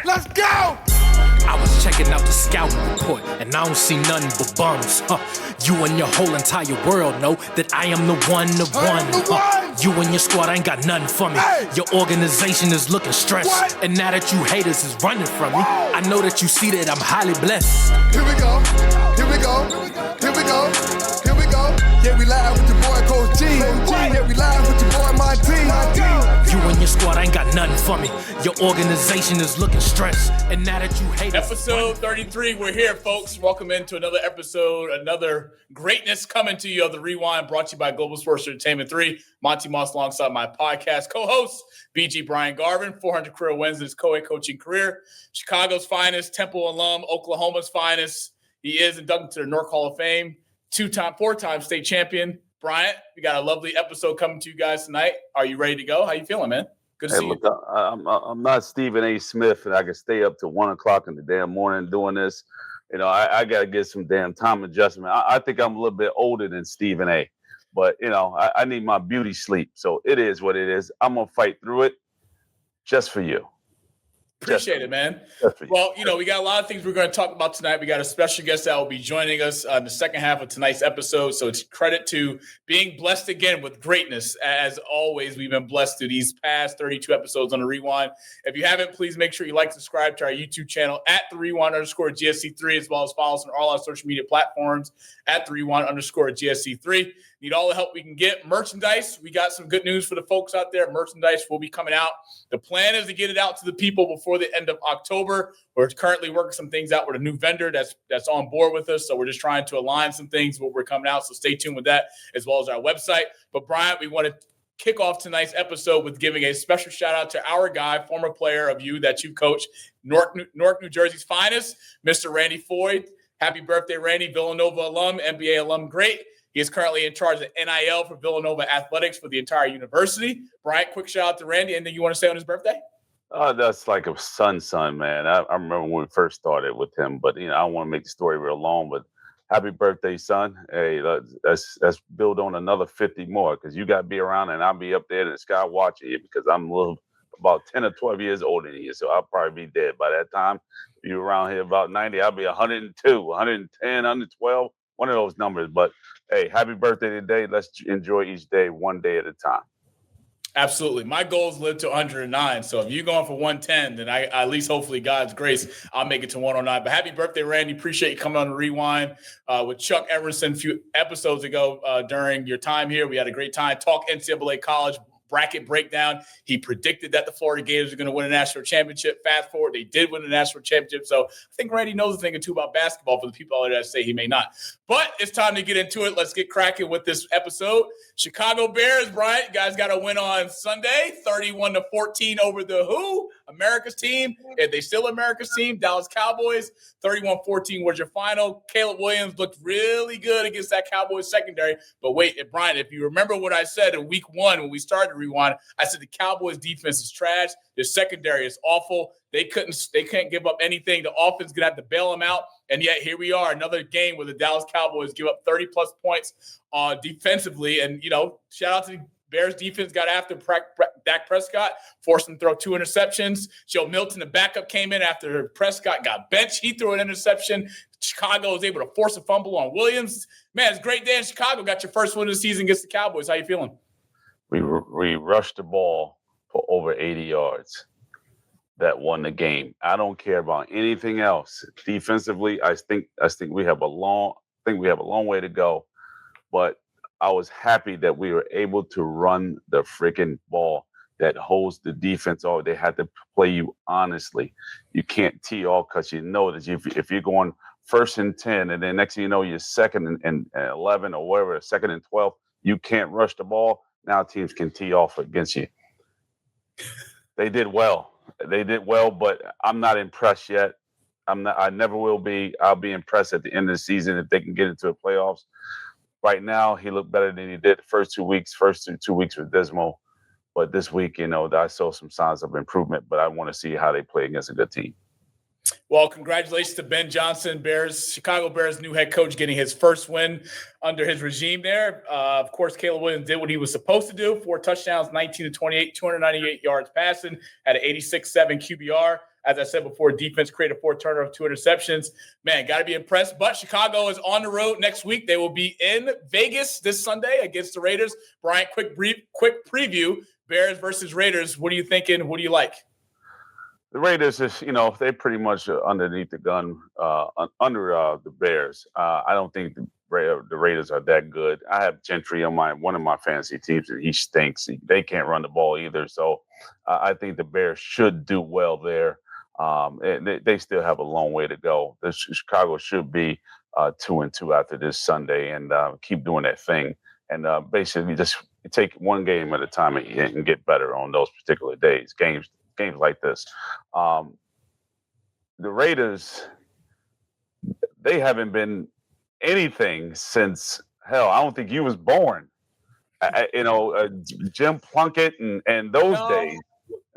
Let's go! I was checking out the scouting report, and I don't see nothing but bums. You and your whole entire world know that I am the one. You and your squad ain't got nothing for me. Hey. Your organization is looking stressed. What? And now that you haters is running from me, I know that you see that I'm highly blessed. Here we go. Here we go. Here we go. Here we go. Yeah, we live with your boy Coach G. Yeah, we live with your boy Monty. You and your squad ain't got nothing for me. Your organization is looking stressed. And now that you hate us. Episode 33, we're here, folks. Welcome into another episode, another greatness coming to you of The Rewind, brought to you by Global Sports Entertainment 3. Monty Moss alongside my podcast co-host, BG Brian Garvin, 400 career wins in his co-head coaching career. Chicago's finest, Temple alum, Oklahoma's finest. He is inducted to the North Hall of Fame, four-time state champion. Bryant, we got a lovely episode coming to you guys tonight. Are you ready to go? How you feeling, man? Good to see you. I'm not Stephen A. Smith, and I can stay up to 1 o'clock in the damn morning doing this. You know, I got to get some damn time adjustment. I think I'm a little bit older than Stephen A., but, you know, I need my beauty sleep. So it is what it is. I'm going to fight through it just for you. Appreciate it, man. Well, you know, we got a lot of things we're going to talk about tonight. We got a special guest that will be joining us in the second half of tonight's episode. So it's credit to being blessed again with greatness. As always, we've been blessed through these past 32 episodes on The Rewind. If you haven't, please make sure you like, subscribe to our YouTube channel at The Rewind _GSC3, as well as follow us on all our social media platforms at The Rewind _GSC3. Need all the help we can get. Merchandise, we got some good news for the folks out there. Merchandise will be coming out. The plan is to get it out to the people before the end of October. We're currently working some things out with a new vendor that's on board with us. So we're just trying to align some things when we're coming out. So stay tuned with that, as well as our website. But Bryant, we want to kick off tonight's episode with giving a special shout out to our guy, former player of you that you coached, Newark, New Jersey's finest, Mr. Randy Floyd. Happy birthday, Randy, Villanova alum, NBA alum, great. He is currently in charge of NIL for Villanova Athletics for the entire university. Bryant, quick shout out to Randy. Anything you want to say on his birthday? That's like a son, man. I remember when we first started with him, but, you know, I don't want to make the story real long, but happy birthday, son. Hey, let's build on another 50 more, because you got to be around and I'll be up there in the sky watching you, because I'm about 10 or 12 years older than you, so I'll probably be dead by that time. If you're around here about 90, I'll be 102, 110, 112, one of those numbers. But hey, happy birthday today. Let's enjoy each day one day at a time. Absolutely. My goal is to live to 109. So if you're going for 110, then I at least hopefully God's grace, I'll make it to 109. But happy birthday, Randy. Appreciate you coming on the Rewind with Chuck Everson a few episodes ago during your time here. We had a great time. Talk NCAA college bracket breakdown. He predicted that the Florida Gators are going to win a national championship. Fast forward, they did win a national championship. So I think Randy knows a thing or two about basketball for the people out there that say he may not. But it's time to get into it. Let's get cracking with this episode. Chicago Bears, Bryant, you guys got a win on Sunday, 31-14 over the who? America's team. Are they still America's team? Dallas Cowboys, 31-14 was your final. Caleb Williams looked really good against that Cowboys secondary. But wait, Bryant, if you remember what I said in week 1 when we started to Rewind, I said the Cowboys defense is trash. Their secondary is awful. They can't give up anything. The offense is going to have to bail them out. And yet here we are, another game where the Dallas Cowboys give up 30-plus points defensively. And, you know, shout out to the Bears defense, got after Dak Prescott, forced him to throw 2 interceptions. Joe Milton, the backup, came in after Prescott got benched. He threw an interception. Chicago was able to force a fumble on Williams. Man, it's a great day in Chicago. Got your first win of the season against the Cowboys. How you feeling? We rushed the ball for over 80 yards. That won the game. I don't care about anything else. Defensively, I think we have a long way to go. But I was happy that we were able to run the freaking ball that holds the defense off. They had to play you honestly. You can't tee off, because you know that if you're going 1st and 10, and then next thing you know you're 2nd and 11 or whatever, 2nd and 12, you can't rush the ball. Now teams can tee off against you. They did well. But I'm not impressed yet. I never will be. I'll be impressed at the end of the season if they can get into the playoffs. Right now, he looked better than he did the first 2 weeks. First two weeks were dismal. But this week, you know, I saw some signs of improvement, but I want to see how they play against a good team. Well, congratulations to Ben Johnson, Chicago Bears new head coach, getting his first win under his regime there. Of course, Caleb Williams did what he was supposed to do. 4 touchdowns, 19 to 28, 298 yards passing, had an 86.7 QBR. As I said before, defense created 4 turnovers, 2 interceptions. Man, got to be impressed. But Chicago is on the road next week. They will be in Vegas this Sunday against the Raiders. Bryant, quick preview. Bears versus Raiders. What are you thinking? What do you like? The Raiders is, they're pretty much underneath the gun, under the Bears. I don't think the Raiders are that good. I have Gentry on one of my fantasy teams, and he stinks. They can't run the ball either. So I think the Bears should do well there. And they still have a long way to go. Chicago should be 2-2 after this Sunday and keep doing that thing. And basically just take one game at a time and get better on those particular days, games like this. The Raiders, they haven't been anything since, hell, I don't think you was born. Jim Plunkett and those days.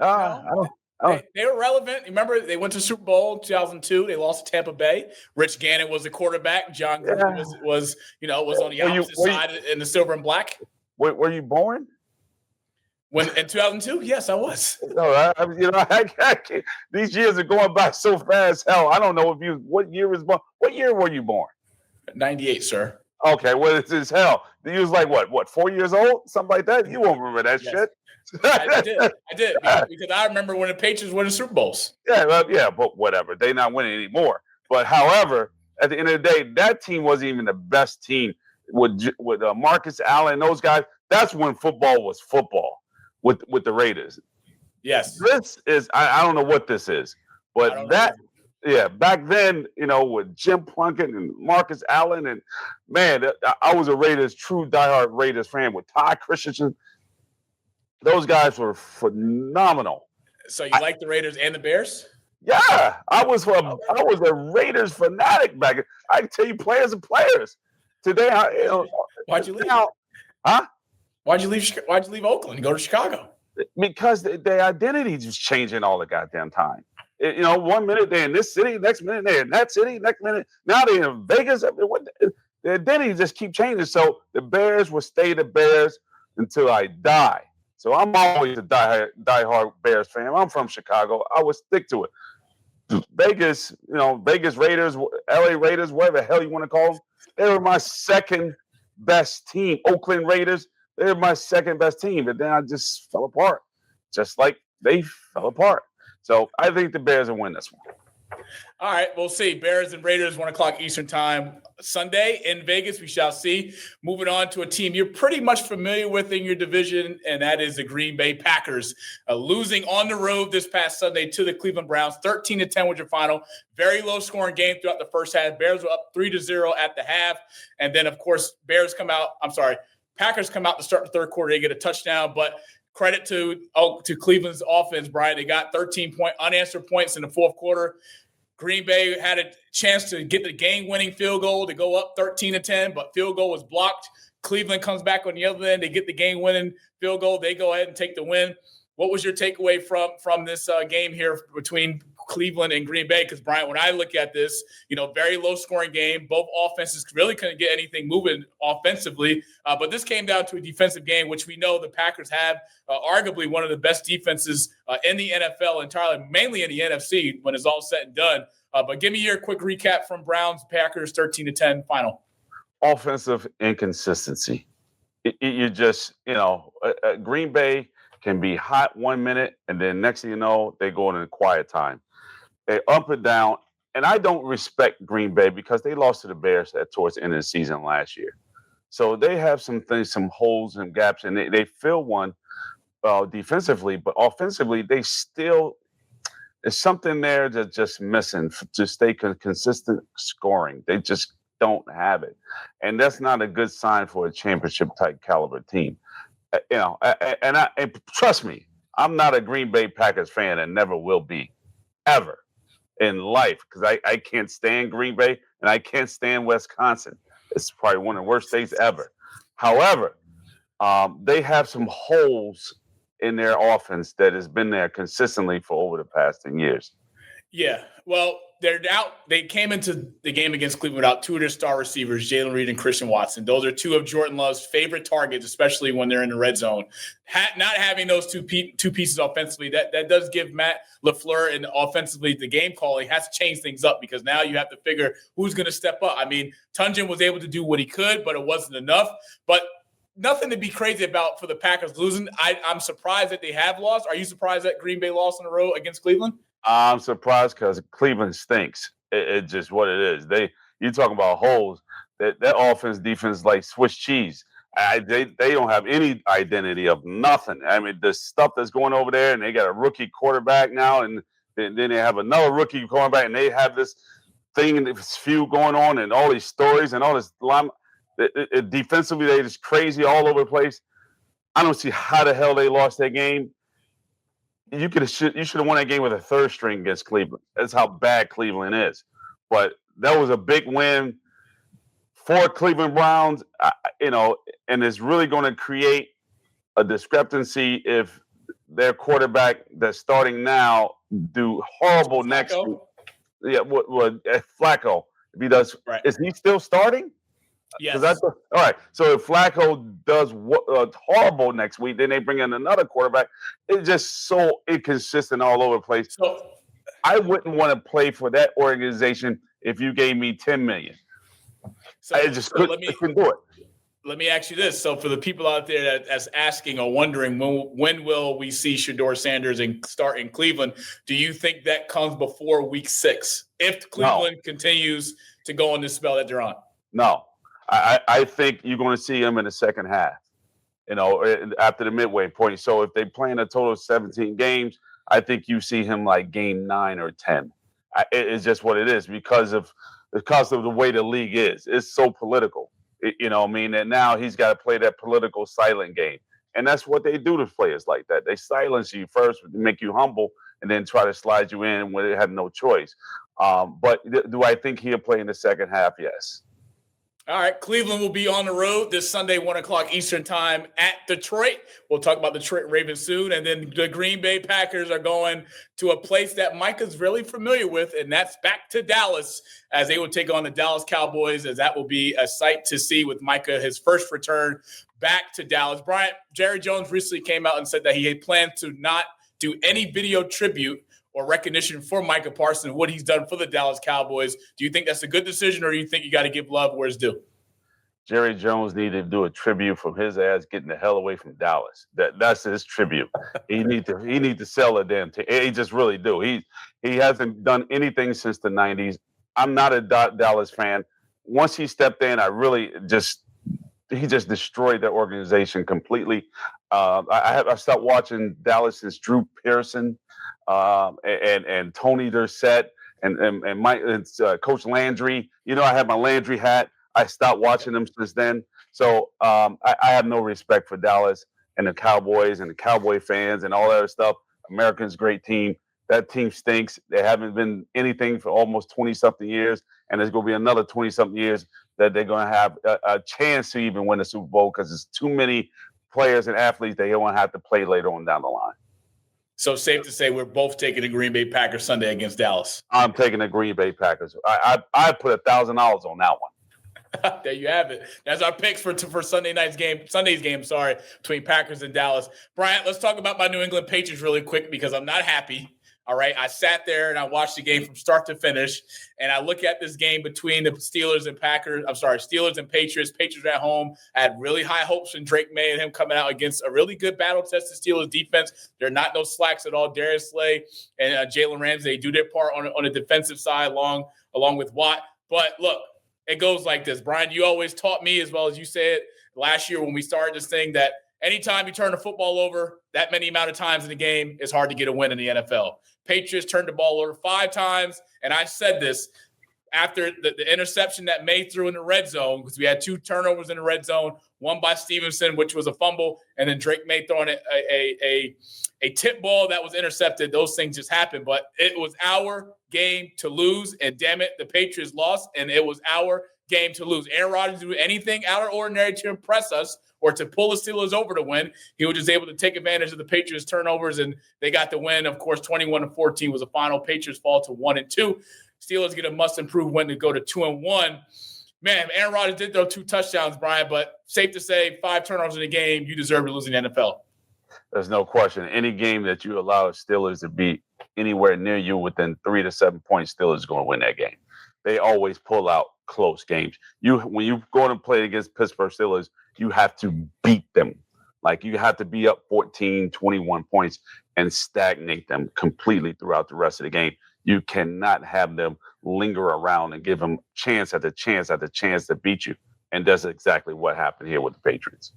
They were relevant. Remember, they went to Super Bowl in 2002. They lost to Tampa Bay. Rich Gannon was the quarterback. John Gruden was on the opposite side in the silver and black. Were you born? When in 2002? Yes, I was. No, these years are going by so fast. Hell, I don't know what year was born. What year were you born? 98, sir. Okay, well, it's hell. You was like what 4 years old, something like that. You won't remember that shit. I did because I remember when the Patriots won the Super Bowls. Yeah, but whatever. They're not winning anymore. But however, at the end of the day, that team wasn't even the best team with Marcus Allen and those guys. That's when football was football. With the Raiders. Yes. This is, I don't know what this is, but back then, with Jim Plunkett and Marcus Allen, and man, I was a true diehard Raiders fan with Ty Christensen. Those guys were phenomenal. So you like the Raiders and the Bears? Yeah, I was a Raiders fanatic back then. I can tell you players and players. Today, why'd you leave? Huh? Why'd you leave Oakland and go to Chicago? Because their identity is changing all the goddamn time. 1 minute they're in this city, next minute they're in that city, next minute now they're in Vegas. The identity just keep changing. So the Bears will stay the Bears until I die. So I'm always a diehard Bears fan. I'm from Chicago. I would stick to it. Vegas, Vegas Raiders, LA Raiders, whatever the hell you want to call them, they were my second best team. Oakland Raiders. They're my second best team, but then I just fell apart, just like they fell apart. So I think the Bears will win this one. All right, we'll see. Bears and Raiders, 1 o'clock Eastern time, Sunday in Vegas. We shall see. Moving on to a team you're pretty much familiar with in your division, and that is the Green Bay Packers, losing on the road this past Sunday to the Cleveland Browns. 13-10 was your final. Very low-scoring game throughout the first half. Bears were up 3-0 at the half, and then of course Packers come out to start the third quarter. They get a touchdown, but credit to Cleveland's offense, Brian. They got 13 unanswered points in the fourth quarter. Green Bay had a chance to get the game-winning field goal to go up 13-10, but field goal was blocked. Cleveland comes back on the other end. They get the game-winning field goal. They go ahead and take the win. What was your takeaway from this game here between Cleveland and Green Bay? Because, Bryant, when I look at this, very low-scoring game. Both offenses really couldn't get anything moving offensively. But this came down to a defensive game, which we know the Packers have arguably one of the best defenses in the NFL entirely, mainly in the NFC when it's all said and done. But give me your quick recap from Browns-Packers 13-10 final. Offensive inconsistency. You just, Green Bay can be hot 1 minute, and then next thing you know, they go into quiet time. They up and down, and I don't respect Green Bay because they lost to the Bears towards the end of the season last year. So they have some things, some holes and gaps, and they fill one defensively, but offensively, they still there's something there that's just missing to stay consistent scoring. They just don't have it, and that's not a good sign for a championship type caliber team. And trust me, I'm not a Green Bay Packers fan and never will be, ever in life, because I can't stand Green Bay and I can't stand Wisconsin. It's probably one of the worst states ever. However, they have some holes in their offense that has been there consistently for over the past 10 years. Yeah, well, they're out. They came into the game against Cleveland without two of their star receivers, Jalen Reed and Christian Watson. Those are two of Jordan Love's favorite targets, especially when they're in the red zone. Not having those two pieces offensively, that does give Matt LaFleur and offensively the game calling has to change things up, because now you have to figure who's going to step up. I mean, Tunjan was able to do what he could, but it wasn't enough. But nothing to be crazy about for the Packers losing. I'm surprised that they have lost. Are you surprised that Green Bay lost on the road against Cleveland? I'm surprised because Cleveland stinks. It's just what it is. You talking about holes. That offense, defense, like Swiss cheese. They don't have any identity of nothing. I mean, the stuff that's going over there, and they got a rookie quarterback now, and then they have another rookie quarterback, and they have this thing and this feud going on, and all these stories and all this. Defensively, they just crazy all over the place. I don't see how the hell they lost that game. You should have won that game with a third string against Cleveland. That's how bad Cleveland is. But that was a big win for Cleveland Browns, and it's really going to create a discrepancy if their quarterback that's starting now do horrible next week. Yeah, what Flacco, if he does, right. Is he still starting? Yes. All right. So if Flacco does horrible next week, then they bring in another quarterback. It's just so inconsistent all over the place. So I wouldn't want to play for that organization if you gave me $10 million. So I just couldn't do it. Let me ask you this. So for the people out there that's asking or wondering when will we see Shedeur Sanders start in Cleveland, do you think that comes before week 6 if Cleveland continues to go on this spell that they're on? No. I think you're going to see him in the second half, after the midway point. So if they play in a total of 17 games, I think you see him like game 9 or 10. It's just what it is because of the way the league is. It's so political, and now he's got to play that political silent game. And that's what they do to players like that. They silence you first, make you humble, and then try to slide you in when they had no choice. But do I think he'll play in the second half? Yes. All right, Cleveland will be on the road this Sunday, 1 o'clock Eastern time at Detroit. We'll talk about Detroit Ravens soon. And then the Green Bay Packers are going to a place that Micah's really familiar with, and that's back to Dallas as they will take on the Dallas Cowboys, as that will be a sight to see with Micah, his first return back to Dallas. Bryant, Jerry Jones recently came out and said that he had planned to not do any video tribute or recognition for Micah Parsons and what he's done for the Dallas Cowboys. Do you think that's a good decision, or do you think you got to give love where it's due? Jerry Jones needed to do a tribute from his ass getting the hell away from Dallas. That's his tribute. He need to sell a damn team. He just really do. He hasn't done anything since the 90s. I'm not a Dallas fan. Once he stepped in, he just destroyed that organization completely. I stopped watching Dallas since Drew Pearson. And Tony Dorsett and Mike Coach Landry. I have my Landry hat. I stopped watching them since then. So I have no respect for Dallas and the Cowboys and the Cowboy fans and all that other stuff. America's great team. That team stinks. They haven't been anything for almost 20-something years, and there's going to be another 20-something years that they're going to have a chance to even win the Super Bowl because there's too many players and athletes they don't have to play later on down the line. So safe to say we're both taking the Green Bay Packers Sunday against Dallas. I'm taking the Green Bay Packers. I put $1,000 on that one. There you have it. That's our picks for Sunday's game, between Packers and Dallas. Bryant, let's talk about my New England Patriots really quick because I'm not happy. All right. I sat there and I watched the game from start to finish. And I look at this game between the Steelers and Patriots. Patriots at home. I had really high hopes in Drake May and him coming out against a really good battle-tested Steelers defense. They're not no slacks at all. Darius Slay and Jalen Ramsey, they do their part on the defensive side along with Watt. But look, it goes like this. Brian, you always taught me, as well as you said last year when we started this thing, that anytime you turn the football over that many amount of times in the game, it's hard to get a win in the NFL. Patriots turned the ball over 5 times, and I said this after the interception that May threw in the red zone, because we had 2 turnovers in the red zone, one by Stevenson, which was a fumble, and then Drake May throwing a tip ball that was intercepted. Those things just happened, but it was our game to lose, and damn it, the Patriots lost, and it was our game to lose. Aaron Rodgers didn't do anything out of ordinary to impress us or to pull the Steelers over to win. He was just able to take advantage of the Patriots turnovers, and they got the win. Of course, 21-14 was the final. Patriots fall to 1-2. Steelers get a must-improve win to go to 2-1. Man, Aaron Rodgers did throw 2 touchdowns, Brian, but safe to say 5 turnovers in a game, you deserve to lose in the NFL. There's no question. Any game that you allow Steelers to be anywhere near you within 3 to 7 points, Steelers is going to win that game. They always pull out close games. When you go and play against Pittsburgh Steelers, you have to beat them. Like, you have to be up 14, 21 points and stagnate them completely throughout the rest of the game. You cannot have them linger around and give them chance after chance after chance to beat you. And that's exactly what happened here with the Patriots.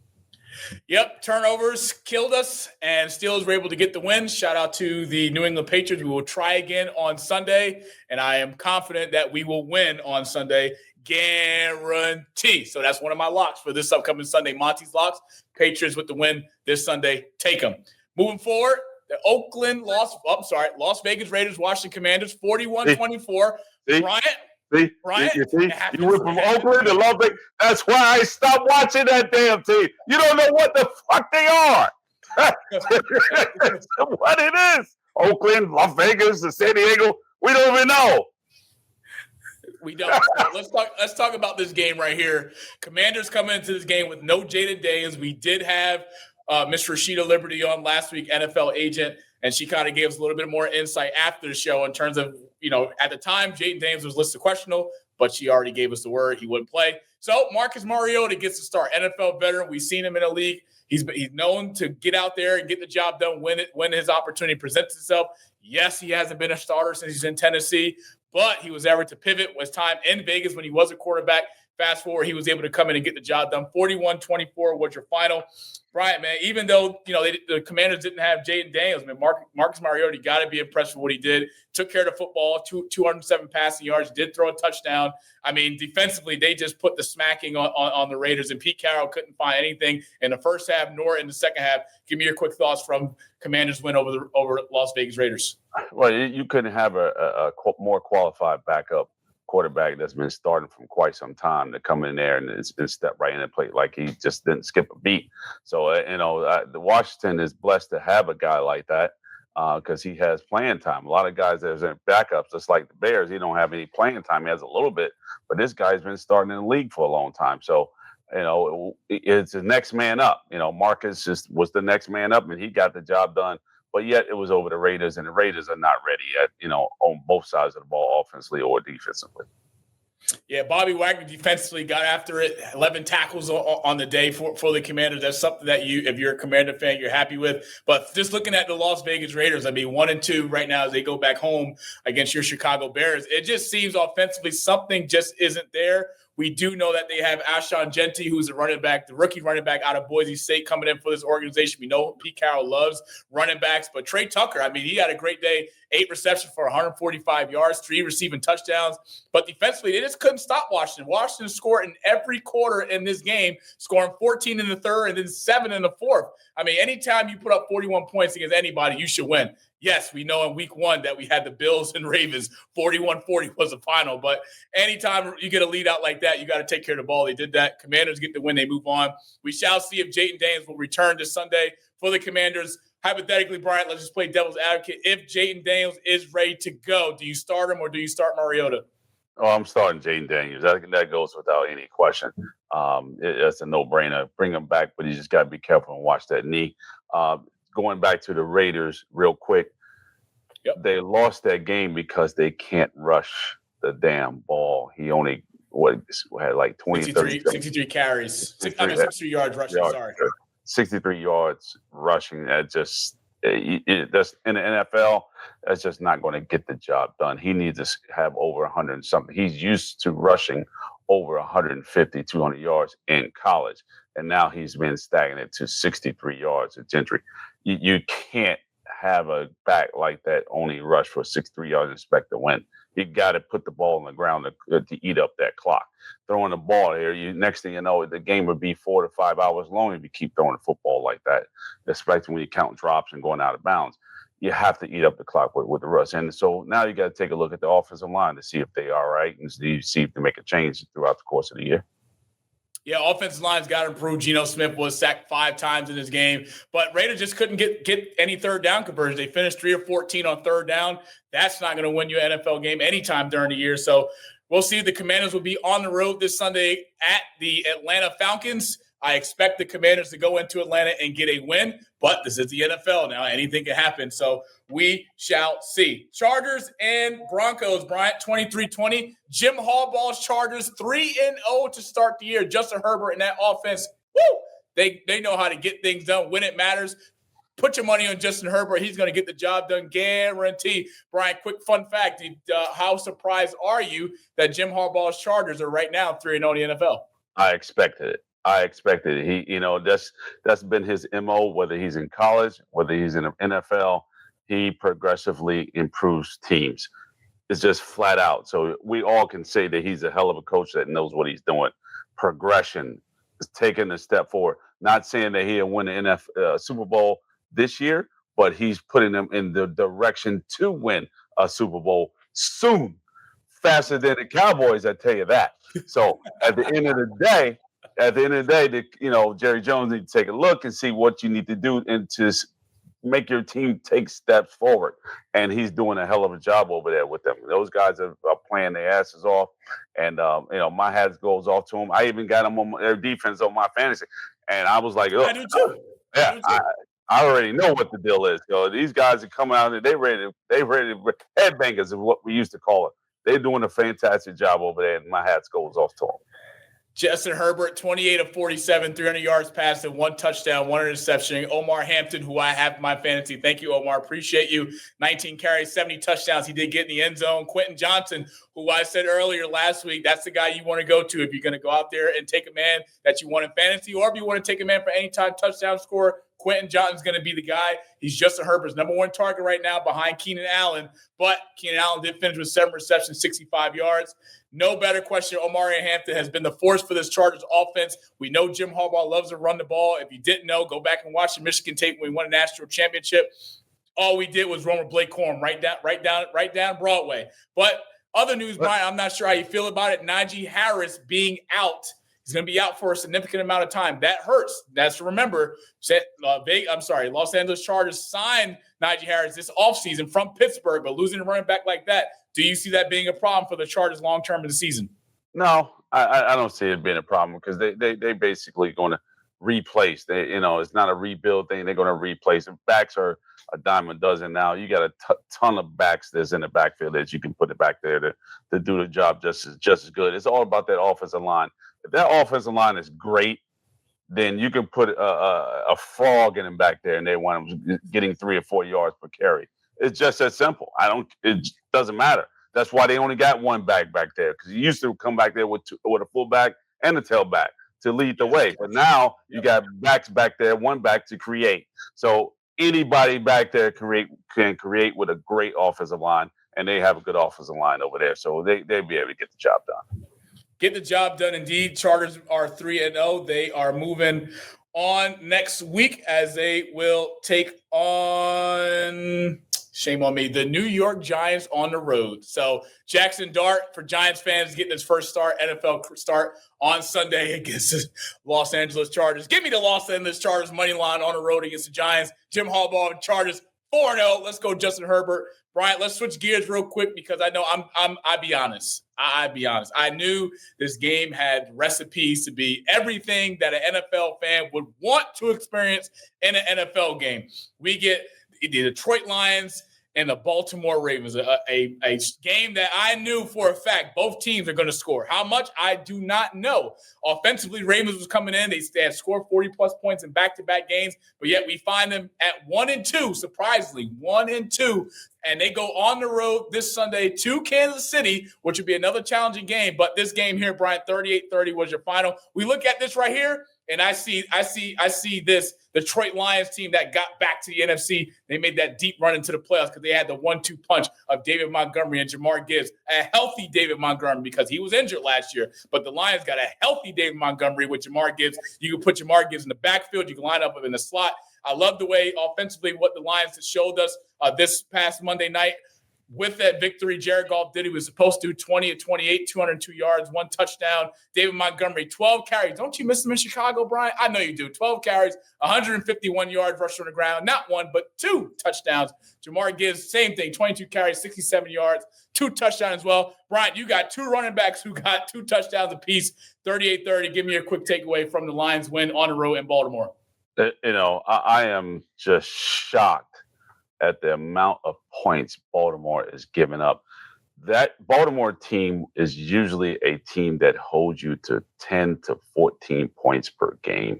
Yep, turnovers killed us, and Steelers were able to get the win. Shout out to the New England Patriots. We will try again on Sunday, and I am confident that we will win on Sunday. Guarantee. So that's one of my locks for this upcoming Sunday. Monty's locks. Patriots with the win this Sunday. Take them. Moving forward, the Las Vegas Raiders, Washington Commanders, 41-24. Bryant, you went from Oakland to Las Vegas. That's why I stopped watching that damn team. You don't know what the fuck they are. That's what it is. Oakland, Las Vegas, and San Diego. We don't even know. We don't. Let's talk about this game right here. Commanders coming into this game with no Jaden Daniels. We did have Miss Rashida Liberty on last week, NFL agent, and she kind of gave us a little bit more insight after the show in terms of, at the time, Jaden Daniels was listed questionable, but she already gave us the word he wouldn't play. So Marcus Mariota gets to start. NFL veteran. We've seen him in the league. He's known to get out there and get the job done when his opportunity presents itself. Yes, he hasn't been a starter since he's in Tennessee, but he was able to pivot. Was time in Vegas when he was a quarterback. Fast forward, he was able to come in and get the job done. 41-24 was your final. Bryant, man, even though, the Commanders didn't have Jaden Daniels, man, Marcus Mariota got to be impressed with what he did. Took care of the football, 207 passing yards, did throw a touchdown. I mean, defensively, they just put the smacking on the Raiders, and Pete Carroll couldn't find anything in the first half nor in the second half. Give me your quick thoughts from Commanders' win over Las Vegas Raiders. Well, you couldn't have a more qualified backup quarterback that's been starting from quite some time to come in there and step right in and play like he just didn't skip a beat. So, the Washington is blessed to have a guy like that because he has playing time. A lot of guys that are backups, just like the Bears, he don't have any playing time. He has a little bit, but this guy's been starting in the league for a long time. So, it's the next man up. Marcus just was the next man up, and he got the job done. But yet it was over the Raiders, and the Raiders are not ready yet, on both sides of the ball, offensively or defensively. Yeah, Bobby Wagner defensively got after it. 11 tackles on the day for the Commanders. That's something that if you're a Commander fan, you're happy with. But just looking at the Las Vegas Raiders, 1-2 right now as they go back home against your Chicago Bears. It just seems offensively something just isn't there. We do know that they have Ashon Genty, who's the rookie running back out of Boise State coming in for this organization. We know Pete Carroll loves running backs, but Trey Tucker, he had a great day, 8 receptions for 145 yards, 3 receiving touchdowns. But defensively, they just couldn't stop Washington. Washington scored in every quarter in this game, scoring 14 in the third and then 7 in the fourth. Anytime you put up 41 points against anybody, you should win. Yes, we know in week 1 that we had the Bills and Ravens. 41-40 was the final. But anytime you get a lead out like that, you got to take care of the ball. They did that. Commanders get the win. They move on. We shall see if Jaden Daniels will return this Sunday for the Commanders. Hypothetically, Bryant, let's just play devil's advocate. If Jaden Daniels is ready to go, do you start him or do you start Mariota? Oh, I'm starting Jaden Daniels. That goes without any question. It's a no-brainer. Bring him back, but you just got to be careful and watch that knee. Going back to the Raiders real quick, yep. They lost that game because they can't rush the damn ball. He only had like 63 carries. 63 yards rushing. 63 yards rushing. That just that's in the NFL. That's just not going to get the job done. He needs to have over 100 and something. He's used to rushing over 150, 200 yards in college, and now he's been stagnant to 63 yards at Gentry. You can't have a back like that only rush for 63 yards and expect to win. You got to put the ball on the ground to eat up that clock. Throwing the ball here, next thing you know, the game would be 4 to 5 hours long if you keep throwing the football like that, especially when you count drops and going out of bounds. You have to eat up the clock with the rush. And so now you got to take a look at the offensive line to see if they are right and see if they make a change throughout the course of the year. Yeah, offensive line's got to improve. Geno Smith was sacked 5 times in this game, but Raiders just couldn't get any third down conversions. They finished 3 of 14 on third down. That's not going to win you an NFL game anytime during the year. So we'll see. The Commanders will be on the road this Sunday at the Atlanta Falcons. I expect the Commanders to go into Atlanta and get a win, but this is the NFL now. Anything can happen. So we shall see. Chargers and Broncos, Bryant, 23-20. Jim Harbaugh's Chargers, 3-0 to start the year. Justin Herbert and that offense, woo! They know how to get things done when it matters. Put your money on Justin Herbert. He's going to get the job done, guarantee. Brian, quick fun fact. How surprised are you that Jim Harbaugh's Chargers are right now 3-0 in the NFL? I expected it. He, that's been his MO, whether he's in college, whether he's in the NFL, he progressively improves teams. It's just flat out. So we all can say that he's a hell of a coach that knows what he's doing. Progression is taking a step forward. Not saying that he'll win the Super Bowl this year, but he's putting them in the direction to win a Super Bowl soon, faster than the Cowboys, I tell you that. So at the end of the day, Jerry Jones needs to take a look and see what you need to do and to make your team take steps forward. And he's doing a hell of a job over there with them. Those guys are playing their asses off. And, my hat goes off to them. I even got them on their defense on my fantasy. And I was like, look, I do too. Yeah, I already know what the deal is. These guys are coming out and they ready headbangers is what we used to call it. They're doing a fantastic job over there, and my hat goes off to them. Justin Herbert, 28 of 47, 300 yards passing, 1 touchdown, 1 interception. Omar Hampton, who I have in my fantasy. Thank you, Omar. Appreciate you. 19 carries, 70 touchdowns. He did get in the end zone. Quentin Johnson, who I said earlier last week, that's the guy you want to go to if you're going to go out there and take a man that you want in fantasy, or if you want to take a man for any time touchdown score. Quentin Johnson's going to be the guy. He's Justin Herbert's number 1 target right now behind Keenan Allen, but Keenan Allen did finish with 7 receptions, 65 yards. No better question. Omari Hampton has been the force for this Chargers offense. We know Jim Harbaugh loves to run the ball. If you didn't know, go back and watch the Michigan tape when we won a national championship. All we did was run with Blake Corum right down Broadway. But other news, Brian, I'm not sure how you feel about it. Najee Harris being out. He's going to be out for a significant amount of time. That hurts. That's to remember. Los Angeles Chargers signed Najee Harris this offseason from Pittsburgh, but losing a running back like that, do you see that being a problem for the Chargers long-term in the season? No, I don't see it being a problem because they basically going to replace. It's not a rebuild thing. They're going to replace. If backs are a dime a dozen now, you got a ton of backs that's in the backfield that you can put it back there to do the job just as good. It's all about that offensive line. If that offensive line is great, then you can put a frog in him back there, and they want him getting 3 or 4 yards per carry. It's just that simple. It doesn't matter. That's why they only got 1 back there, because you used to come back there with a fullback and a tailback to lead the way. But now you got backs back there, 1 back to create. So anybody back there can create with a great offensive line, and they have a good offensive line over there. So they'll be able to get the job done. Get the job done indeed. Chargers are 3-0. They are moving on next week as they will take on, shame on me, the New York Giants on the road. So Jackson Dart, for Giants fans, getting his first NFL start on Sunday against the Los Angeles Chargers. Give me the Los Angeles Chargers money line on the road against the Giants. Jim Harbaugh and Chargers 4-0. Let's go Justin Herbert. Bryant, let's switch gears real quick because I know I'll be honest. I knew this game had recipes to be everything that an NFL fan would want to experience in an NFL game. We get the Detroit Lions and the Baltimore Ravens, a game that I knew for a fact both teams are going to score. How much, I do not know. Offensively, Ravens was coming in. They had scored 40-plus points in back-to-back games, but yet we find them at 1-2, surprisingly, 1-2, and they go on the road this Sunday to Kansas City, which would be another challenging game. But this game here, Brian, 38-30 was your final. We look at this right here, and I see this Detroit Lions team that got back to the NFC. They made that deep run into the playoffs because they had the 1-2 punch of David Montgomery and Jamar Gibbs, a healthy David Montgomery because he was injured last year. But the Lions got a healthy David Montgomery with Jamar Gibbs. You can put Jamar Gibbs in the backfield. You can line up him in the slot. I love the way offensively what the Lions showed us this past Monday night. with that victory. Jared Goff did. He was supposed to do 20 of 28, 202 yards, 1 touchdown. David Montgomery, 12 carries. Don't you miss him in Chicago, Brian? I know you do. 12 carries, 151 yards rushed on the ground. Not 1, but 2 touchdowns. Jamar Gibbs, same thing, 22 carries, 67 yards, 2 touchdowns as well. Brian, you got 2 running backs who got 2 touchdowns apiece, 38-30. Give me a quick takeaway from the Lions win on the road in Baltimore. I am just shocked at the amount of points Baltimore is giving up. That Baltimore team is usually a team that holds you to 10 to 14 points per game.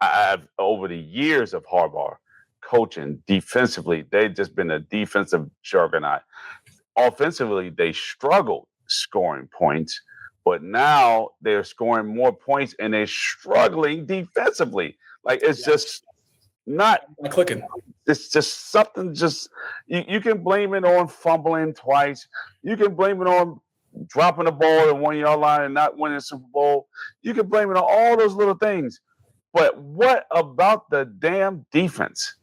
I've over the years of Harbaugh coaching defensively, they've just been a defensive juggernaut. Offensively, they struggled scoring points, but now they're scoring more points and they're struggling defensively. Like it's just not clicking. It's just something. Just you can blame it on fumbling twice. You can blame it on dropping the ball at 1 yard line and not winning the Super Bowl. You can blame it on all those little things. But what about the damn defense?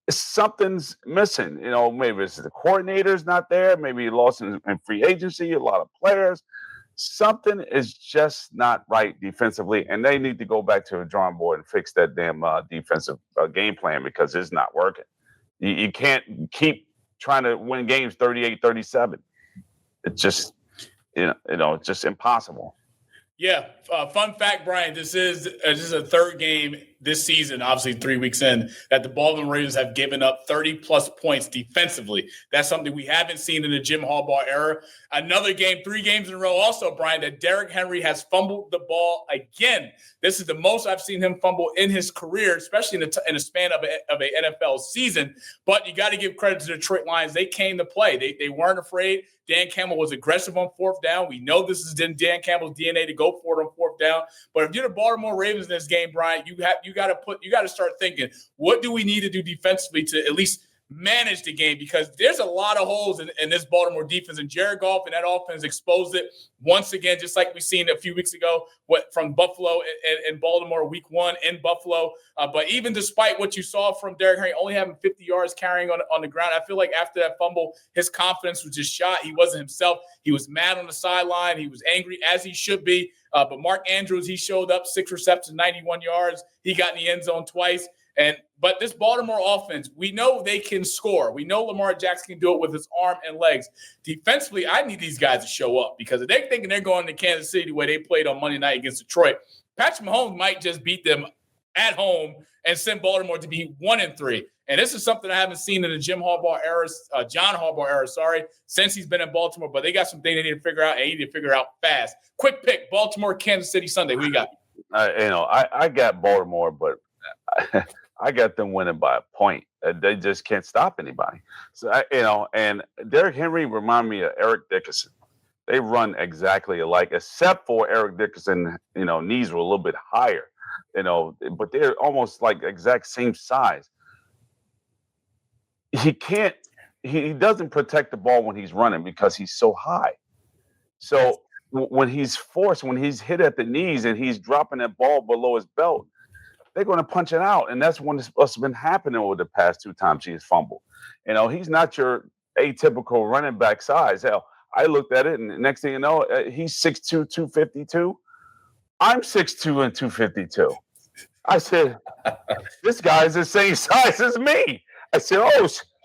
Something's missing. Maybe it's the coordinator's not there. Maybe he lost in free agency. A lot of players. Something is just not right defensively, and they need to go back to the drawing board and fix that damn defensive game plan because it's not working. You can't keep trying to win games 38-37. It's just, it's just impossible. Yeah. Fun fact, Brian, this is a third game this season, obviously 3 weeks in, that the Baltimore Ravens have given up 30-plus points defensively. That's something we haven't seen in the Jim Harbaugh era. Another game, 3 games in a row also, Brian, that Derrick Henry has fumbled the ball again. This is the most I've seen him fumble in his career, especially in the span of an NFL season. But you got to give credit to the Detroit Lions. They came to play. They weren't afraid. Dan Campbell was aggressive on 4th down. We know this is in Dan Campbell's DNA to go for it on 4th down. But if you're the Baltimore Ravens in this game, Brian, you got to start thinking, what do we need to do defensively to at least manage the game? Because there's a lot of holes in this Baltimore defense, and Jared Goff and that offense exposed it once again, just like we seen a few weeks ago from Buffalo and Baltimore week 1 in Buffalo. But even despite what you saw from Derrick Henry only having 50 yards carrying on the ground, I feel like after that fumble, his confidence was just shot. He wasn't himself. He was mad on the sideline. He was angry, as he should be. But Mark Andrews, he showed up 6 receptions, 91 yards. He got in the end zone twice. But this Baltimore offense, we know they can score. We know Lamar Jackson can do it with his arm and legs. Defensively, I need these guys to show up because if they're thinking they're going to Kansas City the way they played on Monday night against Detroit, Patrick Mahomes might just beat them at home and send Baltimore to be 1-3. And this is something I haven't seen in the John Harbaugh era, since he's been in Baltimore. But they got some things they need to figure out, and they need to figure out fast. Quick pick, Baltimore, Kansas City Sunday. Who you got? I got Baltimore, but I got them winning by a point. They just can't stop anybody. So, and Derrick Henry remind me of Eric Dickerson. They run exactly alike, except for Eric Dickerson, knees were a little bit higher, but they're almost like exact same size. He doesn't protect the ball when he's running because he's so high. So when he's hit at the knees and he's dropping that ball below his belt, they're going to punch it out. And that's what's been happening over the past 2 times he's fumbled. He's not your atypical running back size. Hell, I looked at it, and the next thing you know, he's 6'2", 252. I'm 6'2" and 252. I said, this guy's the same size as me. I said,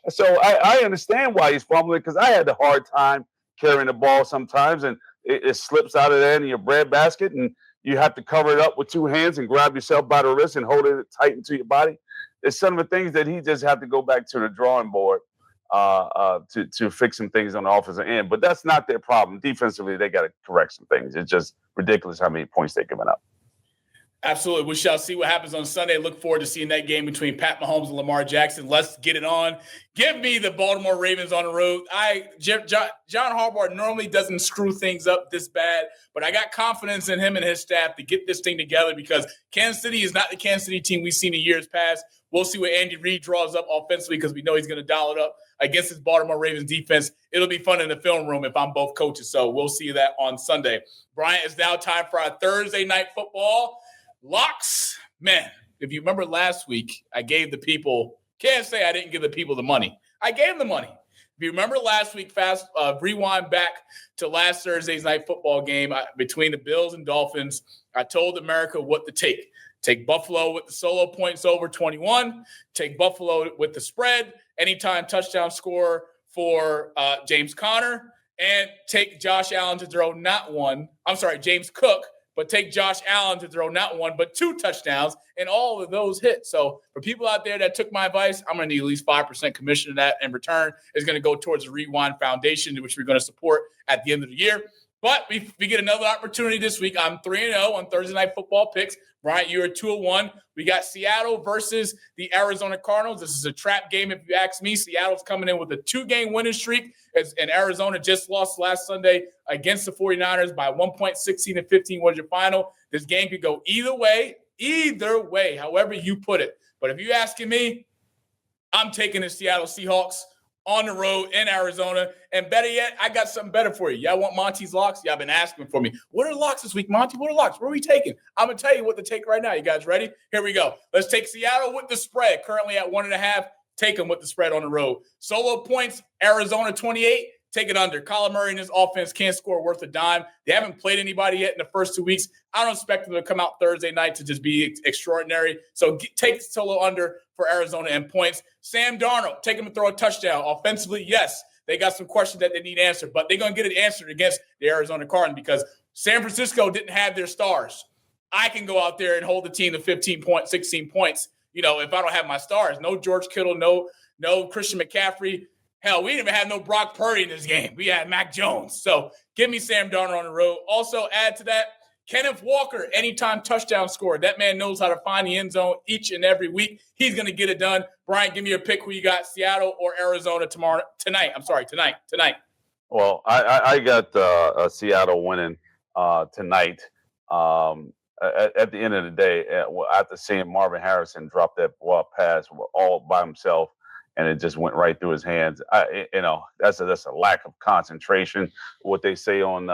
so I understand why he's fumbling because I had a hard time carrying the ball sometimes, and it slips out of there in your bread basket, and you have to cover it up with 2 hands and grab yourself by the wrist and hold it tight into your body. It's some of the things that he just have to go back to the drawing board to fix some things on the offensive end. But that's not their problem. Defensively, they got to correct some things. It's just ridiculous how many points they're giving up. Absolutely. We shall see what happens on Sunday. Look forward to seeing that game between Pat Mahomes and Lamar Jackson. Let's get it on. Give me the Baltimore Ravens on the road. John Harbaugh normally doesn't screw things up this bad, but I got confidence in him and his staff to get this thing together because Kansas City is not the Kansas City team we've seen in years past. We'll see what Andy Reid draws up offensively because we know he's going to dial it up against his Baltimore Ravens defense. It'll be fun in the film room if I'm both coaches, so we'll see that on Sunday. Bryant, it's now time for our Thursday night football. Locks, man, if you remember last week, I gave the people, can't say I didn't give the people the money. I gave them the money. If you remember last week, rewind back to last Thursday's night football game between the Bills and Dolphins, I told America what to take. Take Buffalo with the solo points over 21. Take Buffalo with the spread, anytime touchdown score for James Conner. And take Josh Allen to throw James Cook, but take Josh Allen to throw not one, but 2 touchdowns, and all of those hit. So for people out there that took my advice, I'm going to need at least 5% commission of that in return. Is going to go towards the Rewind Foundation, which we're going to support at the end of the year. But we get another opportunity this week. I'm 3-0 on Thursday Night Football picks. Bryant, you're 2-1. We got Seattle versus the Arizona Cardinals. This is a trap game, if you ask me. Seattle's coming in with a 2-game winning streak, and Arizona just lost last Sunday against the 49ers by 1.16-15 was your final. This game could go either way, however you put it. But if you're asking me, I'm taking the Seattle Seahawks on the road in Arizona. And better yet, I got something better for you. Y'all want Monty's locks? Y'all been asking for me. What are the locks this week, Monty? What are the locks? Where are we taking? I'm going to tell you what to take right now. You guys ready? Here we go. Let's take Seattle with the spread, currently at 1.5. Take them with the spread on the road. Solo points, Arizona 28. Take it under. Kyler Murray and his offense can't score worth a dime. They haven't played anybody yet in the first 2 weeks. I don't expect them to come out Thursday night to just be extraordinary. So take solo under for Arizona and points. Sam Darnold, take him to throw a touchdown. Offensively, yes, they got some questions that they need answered, but they're going to get it answered against the Arizona Cardinals because San Francisco didn't have their stars. I can go out there and hold the team to 15 points, 16 points, if I don't have my stars. No George Kittle, no Christian McCaffrey. Hell, we didn't even have no Brock Purdy in this game. We had Mac Jones. So give me Sam Darnold on the road. Also add to that, Kenneth Walker, anytime touchdown scorer. That man knows how to find the end zone each and every week. He's going to get it done. Brian, give me your pick. Who you got, Seattle or Arizona tonight? Tonight. Well, I got Seattle winning tonight. At the end of the day, after seeing Marvin Harrison drop that pass all by himself, and it just went right through his hands. That's a lack of concentration. What they say on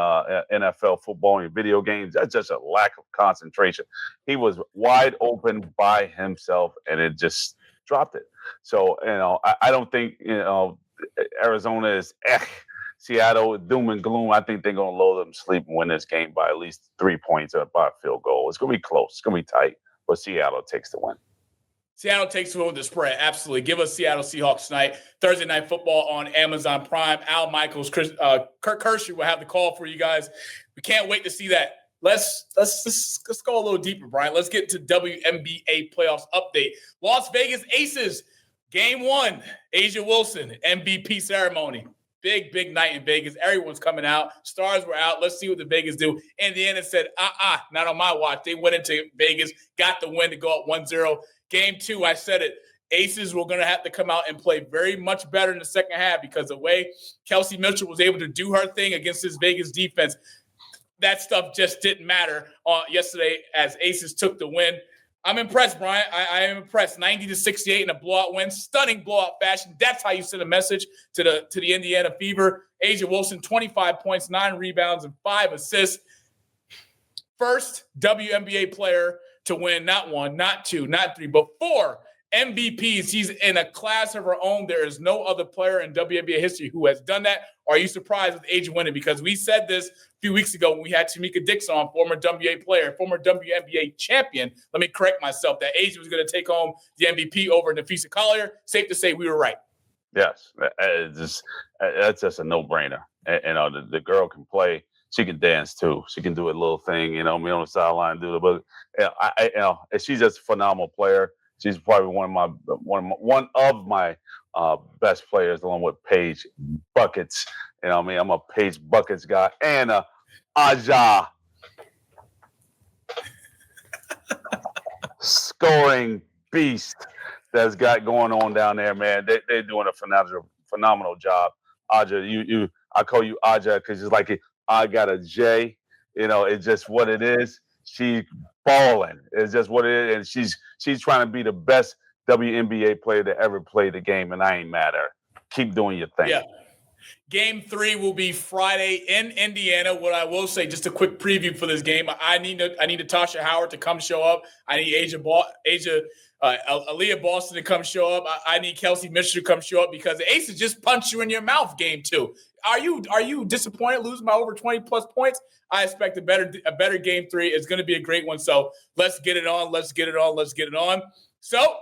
NFL football and video games, that's just a lack of concentration. He was wide open by himself, and it just dropped it. So, I don't think, Arizona is Seattle, doom and gloom. I think they're going to lull them to sleep and win this game by at least 3 points or by a field goal. It's going to be close. It's going to be tight, but Seattle takes the win. Seattle takes the win with the spread. Absolutely. Give us Seattle Seahawks tonight. Thursday Night Football on Amazon Prime. Al Michaels, Kirk Hershey will have the call for you guys. We can't wait to see that. Let's go a little deeper, Brian. Let's get to WNBA playoffs update. Las Vegas Aces, Game 1. Asia Wilson, MVP ceremony. Big night in Vegas. Everyone's coming out. Stars were out. Let's see what the Vegas do. Indiana said, not on my watch. They went into Vegas, got the win to go up 1-0. Game 2, I said it. Aces were going to have to come out and play very much better in the second half because the way Kelsey Mitchell was able to do her thing against this Vegas defense, that stuff just didn't matter yesterday as Aces took the win. I'm impressed, Bryant. I am impressed. 90-68 in a blowout win. Stunning blowout fashion. That's how you send a message to the Indiana Fever. Asia Wilson, 25 points, 9 rebounds, and 5 assists. First WNBA player to win not 1, not 2, not 3, but 4 MVPs. She's in a class of her own. There is no other player in WNBA history who has done that. Are you surprised with Asia winning? Because we said this a few weeks ago when we had Tamika Dixon on, former WNBA player, former WNBA champion. Let me correct myself that Asia was going to take home the MVP over Nafisa Collier. Safe to say we were right. Yes, that's just a no-brainer. And the girl can play. She can dance too. She can do a little thing, me on the sideline, do it. But she's just a phenomenal player. She's probably one of my best players, along with Paige Buckets. I'm a Paige Buckets guy, and Aja scoring beast that's got going on down there, man. They're doing a phenomenal job. Aja, I call you Aja because it's like I got a J. It's just what it is. She's balling. It's just what it is. And she's trying to be the best WNBA player to ever play the game, and I ain't mad at her. Keep doing your thing. Yeah. Game 3 will be Friday in Indiana. What I will say, just a quick preview for this game. I need Natasha Howard to come show up. I need Aaliyah Boston to come show up. I need Kelsey Mitchell to come show up because the Aces just punched you in your mouth. Game 2. Are you disappointed losing by over 20 plus points? I expect a better Game 3. It's going to be a great one. So let's get it on. Let's get it on. So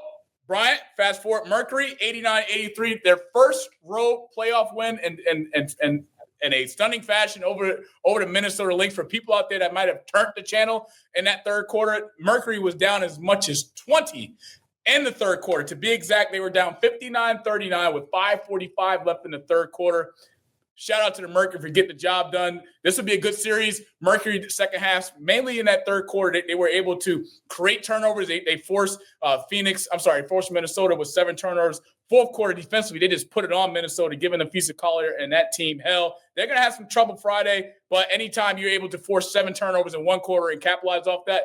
Bryant, fast forward, Mercury, 89-83, their first road playoff win in a stunning fashion over the Minnesota Lynx. For people out there that might have turned the channel in that third quarter, Mercury was down as much as 20 in the third quarter. To be exact, they were down 59-39 with 5:45 left in the third quarter. Shout out to the Mercury for getting the job done. This will be a good series. Mercury, the second half, mainly in that third quarter, they were able to create turnovers. They forced forced Minnesota with 7 turnovers. Fourth quarter defensively, they just put it on Minnesota, giving Afisa Collier and that team hell. They're going to have some trouble Friday, but anytime you're able to force 7 turnovers in one quarter and capitalize off that,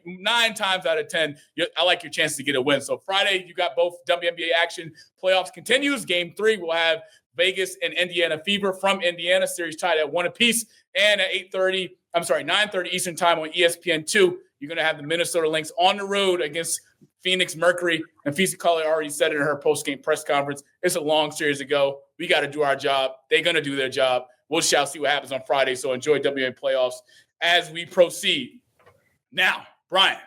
9 times out of 10, I like your chance to get a win. So Friday, you got both WNBA action. Playoffs continues. Game 3, we'll have Vegas and Indiana Fever from Indiana, series tied at 1 apiece. And at 9:30 Eastern time on ESPN2, you're going to have the Minnesota Lynx on the road against Phoenix Mercury. And Fisa Collier already said it in her post-game press conference. It's a long series to go. We got to do our job. They're going to do their job. We'll see what happens on Friday. So enjoy WNBA playoffs as we proceed. Now, Brian,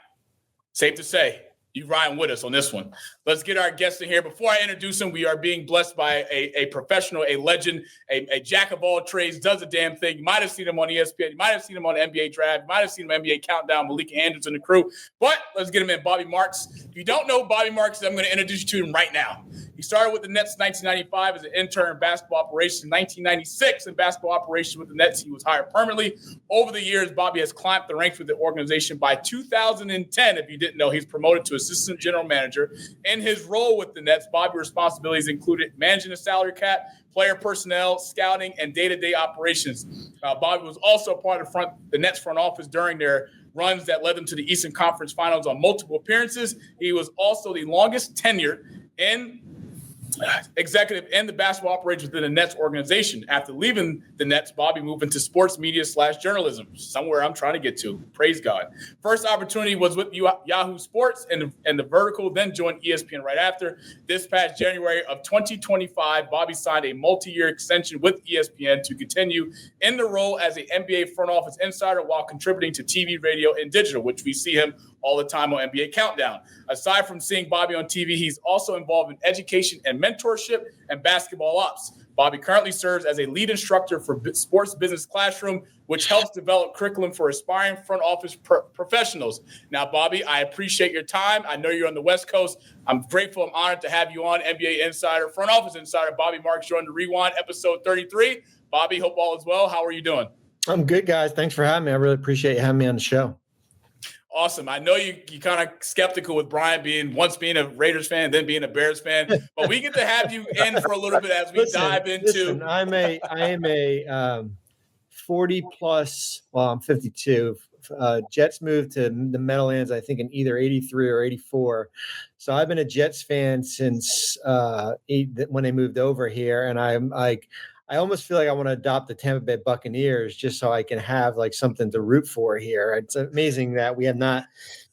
safe to say, you riding with us on this one. Let's get our guests in here. Before I introduce him, we are being blessed by a professional, a legend, a jack of all trades, does a damn thing. You might have seen him on ESPN. You might have seen him on the NBA Draft. You might have seen him on NBA Countdown, Malika Andrews and the crew. But let's get him in, Bobby Marks. If you don't know Bobby Marks, I'm going to introduce you to him right now. He started with the Nets in 1995 as an intern in basketball operations. In 1996, in basketball operations with the Nets, he was hired permanently. Over the years, Bobby has climbed the ranks with the organization. By 2010, if you didn't know, he's promoted to assistant general manager. In his role with the Nets, Bobby's responsibilities included managing the salary cap, player personnel, scouting, and day-to-day operations. Bobby was also part of the Nets front office during their runs that led them to the Eastern Conference Finals on multiple appearances. He was also the longest tenured executive in the basketball operations within the Nets organization. After leaving the Nets, Bobby moved into sports media / journalism, somewhere I'm trying to get to. Praise God. First opportunity was with Yahoo Sports and the Vertical, then joined ESPN right after. This past January of 2025, Bobby signed a multi-year extension with ESPN to continue in the role as an NBA front office insider while contributing to TV, radio, and digital, which we see him all the time on NBA Countdown. Aside from seeing Bobby on TV, he's also involved in education and mentorship and basketball ops. Bobby currently serves as a lead instructor for Sports Business Classroom, which helps develop curriculum for aspiring front office professionals. Now, Bobby, I appreciate your time. I know you're on the West Coast. I'm grateful. I'm honored to have you on. NBA Insider, Front Office Insider, Bobby Marks, joined the Rewind, episode 33. Bobby, hope all is well. How are you doing? I'm good, guys. Thanks for having me. I really appreciate you having me on the show. Awesome. I know you kind of skeptical with Bryant being a Raiders fan, then being a Bears fan, but we get to have you in for a little bit as we dive into. I am a 40 plus. Well, I'm 52. Jets moved to the Meadowlands, I think, in either 83 or 84. So I've been a Jets fan since when they moved over here, and I'm like, I almost feel like I want to adopt the Tampa Bay Buccaneers just so I can have like something to root for here. It's amazing that we have not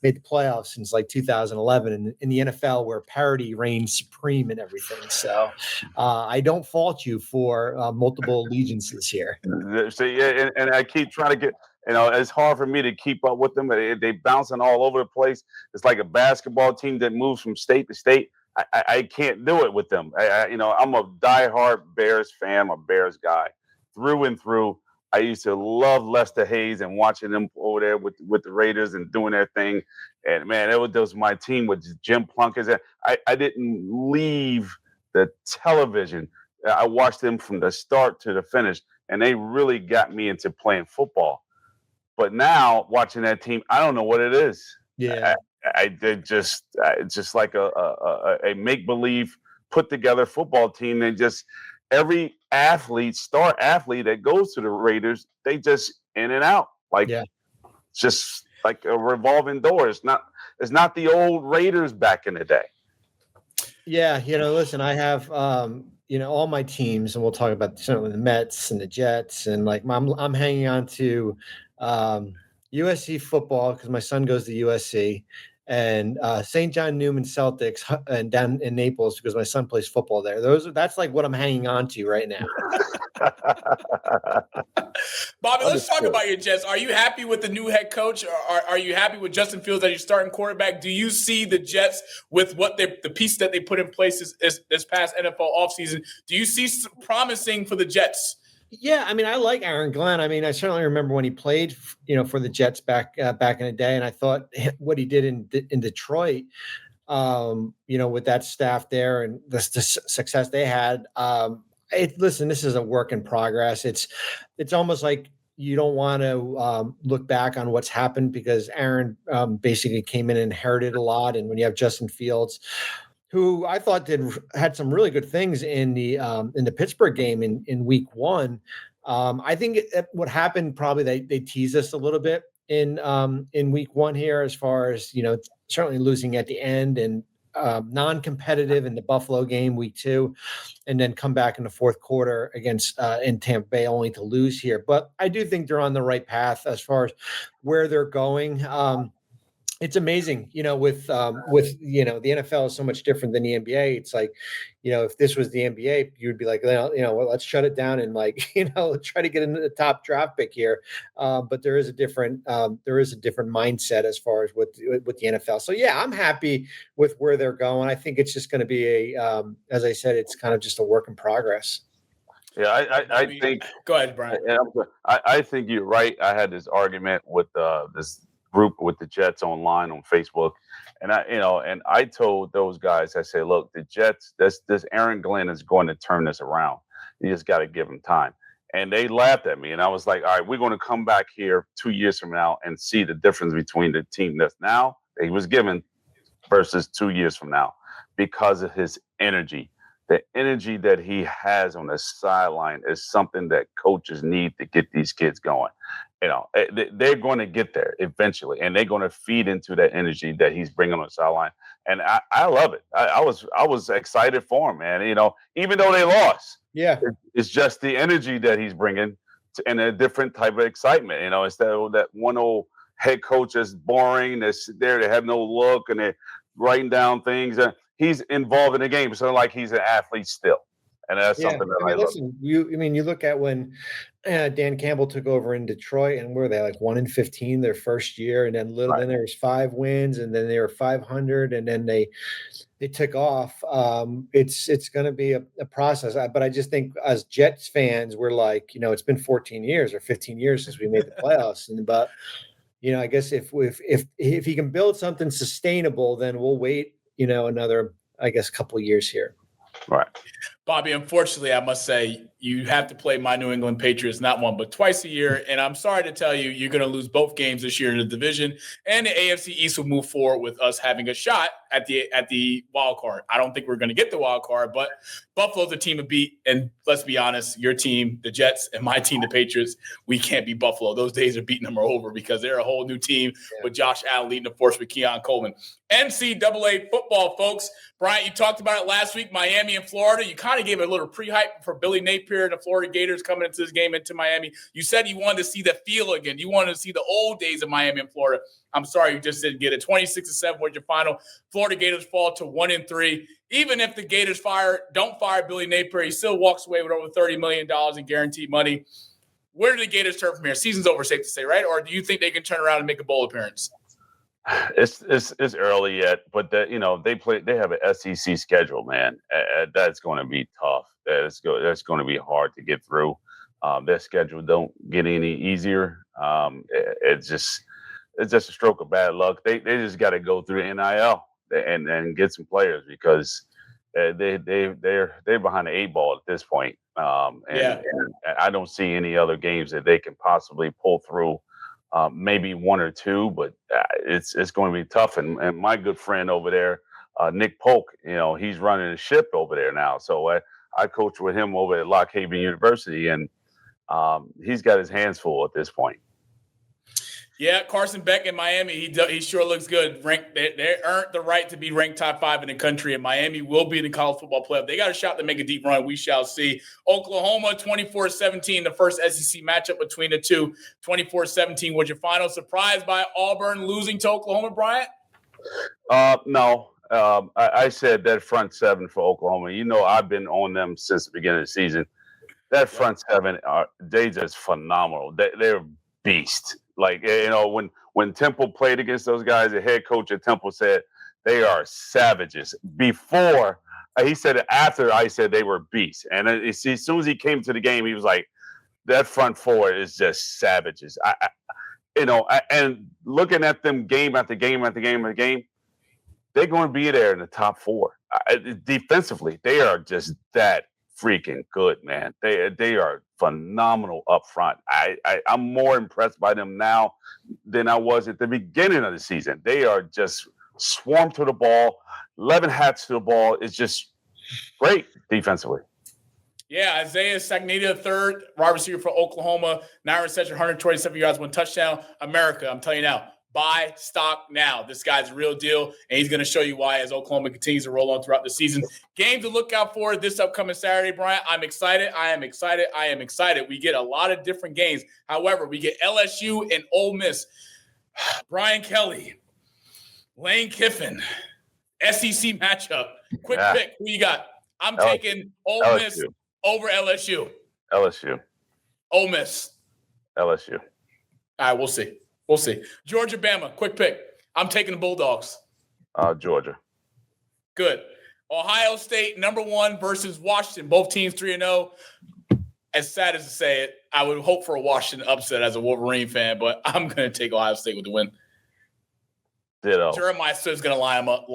made the playoffs since like 2011 in the NFL, where parity reigns supreme and everything. So I don't fault you for multiple allegiances here. So, yeah, and I keep trying to get, it's hard for me to keep up with them. They bouncing all over the place. It's like a basketball team that moves from state to state. I can't do it with them. I'm a diehard Bears fan. I'm a Bears guy through and through. I used to love Lester Hayes and watching them over there with the Raiders and doing their thing. And man, it was my team with Jim Plunkett. I didn't leave the television. I watched them from the start to the finish, and they really got me into playing football. But now watching that team, I don't know what it is. Yeah. It's just like a make-believe put-together football team. And just every star athlete that goes to the Raiders, they just in and out. Just like a revolving door. It's not the old Raiders back in the day. Yeah, listen, I have all my teams, and we'll talk about certainly the Mets and the Jets, and like I'm hanging on to USC football because my son goes to USC, and St. John Newman Celtics, and down in Naples because my son plays football there. That's like what I'm hanging on to right now. Bobby, let's talk about your Jets. Are you happy with the new head coach? Or are you happy with Justin Fields as your starting quarterback? Do you see the Jets with the pieces that they put in place this past NFL offseason? Do you see promising for the Jets? Yeah, I mean, I like Aaron Glenn. I mean, I certainly remember when he played, for the Jets back in the day, and I thought what he did in Detroit, with that staff there and the success they had. Listen, this is a work in progress. It's almost like you don't want to look back on what's happened because Aaron basically came in and inherited a lot, and when you have Justin Fields, who I thought had some really good things in the Pittsburgh game in week 1. I think what happened probably they teased us a little bit in week 1 here as far as certainly losing at the end and non-competitive in the Buffalo game week 2, and then come back in the fourth quarter against in Tampa Bay only to lose here. But I do think they're on the right path as far as where they're going. It's amazing, with the NFL is so much different than the NBA. It's like, if this was the NBA, you would be like, well, let's shut it down and try to get into the top draft pick here. But there is a different mindset as far as with the NFL. So yeah, I'm happy with where they're going. I think it's just going to be as I said, it's kind of just a work in progress. Yeah, I think. Go ahead, Bryant. I think you're right. I had this argument with this group with the Jets online on Facebook, and I told those guys, I say, look, the Jets, this Aaron Glenn is going to turn this around. You just got to give him time. And they laughed at me, and I was like, all right, we're going to come back here 2 years from now and see the difference between the team that's now he was given versus 2 years from now because of his energy. The energy that he has on the sideline is something that coaches need to get these kids going. They're going to get there eventually, and they're going to feed into that energy that he's bringing on the sideline. And I love it. I was excited for him, man. Even though they lost, yeah, it's just the energy that he's bringing and a different type of excitement. Instead of that one old head coach that's boring, that's there, they have no look, and they're writing down things. He's involved in the game, so like he's an athlete still, and that's something that I love. Listen, you look at when Dan Campbell took over in Detroit, and were they like 1-15 their first year, and then then there was 5 wins, and then they were 500, and then they took off. It's going to be a process, but I just think as Jets fans, we're like, it's been 14 years or 15 years since we made the playoffs, but I guess if he can build something sustainable, then we'll wait. Another, I guess, couple years here. Right. Bobby, unfortunately, I must say you have to play my New England Patriots not one but twice a year. And I'm sorry to tell you, you're going to lose both games this year in the division. And the AFC East will move forward with us having a shot at the wild card. I don't think we're going to get the wild card, but Buffalo's a team to beat. And let's be honest, your team, the Jets, and my team, the Patriots, we can't beat Buffalo. Those days of beating them are over because they're a whole new team with Josh Allen leading the force with Keon Coleman. NCAA football, folks. Bryant, you talked about it last week, Miami and Florida. You kind of gave it a little pre-hype for Billy Napier and the Florida Gators coming into this game into Miami. You said you wanted to see the feel again. You wanted to see the old days of Miami and Florida. I'm sorry you just didn't get it. 26-7 was your final. Florida Gators fall to 1-3. Even if the Gators don't fire Billy Napier, he still walks away with over $30 million in guaranteed money. Where do the Gators turn from here? Season's over, safe to say, right? Or do you think they can turn around and make a bowl appearance? It's early yet, but they have an SEC schedule, man. That's going to be tough. That's going to be hard to get through. Their schedule don't get any easier. It's just a stroke of bad luck. They just got to go through NIL and get some players because they're behind the 8 ball at this point. And I don't see any other games that they can possibly pull through. Maybe 1 or 2, but it's going to be tough. And my good friend over there, Nick Polk, he's running a ship over there now. So I coach with him over at Lock Haven University, and he's got his hands full at this point. Yeah, Carson Beck in Miami, he sure looks good. They earned the right to be ranked top 5 in the country, and Miami will be in the college football playoff. They got a shot to make a deep run. We shall see. Oklahoma 24-17, the first SEC matchup between the two. 24-17 was your final. Surprised by Auburn losing to Oklahoma, Bryant? No. I said that front seven for Oklahoma. You know, I've been on them since the beginning of the season. That front seven, they just phenomenal. They're beast. Like, you know, when Temple played against those guys, the head coach at Temple said they are savages. Before, he said it after I said they were beasts. And as soon as he came to the game, he was like, that front four is just savages. And looking at them game after game after game after game, they're going to be there in the top 4. Defensively, they are just that freaking good, man. They are phenomenal up front. I'm more impressed by them now than I was at the beginning of the season. They are just swarmed to the ball, 11 hats to the ball. It's just great defensively. Yeah, Isaiah Sagnita, third wide receiver for Oklahoma, 9 receptions, 127 yards, 1 touchdown. America, I'm telling you now, buy stock now. This guy's a real deal, and he's going to show you why as Oklahoma continues to roll on throughout the season. Game to look out for this upcoming Saturday, Bryant. I'm excited. I am excited. We get a lot of different games. However, we get LSU and Ole Miss. Brian Kelly, Lane Kiffin, SEC matchup. Quick pick. Who you got? I'm taking Ole Miss over LSU. LSU. Ole Miss. LSU. All right, we'll see. Georgia, Bama, quick pick. I'm taking the Bulldogs. Georgia. Good. Ohio State, number 1 versus Washington. Both teams 3-0. As sad as to say it, I would hope for a Washington upset as a Wolverine fan, but I'm going to take Ohio State with the win. Ditto. Jeremiah Smith's going to line them up.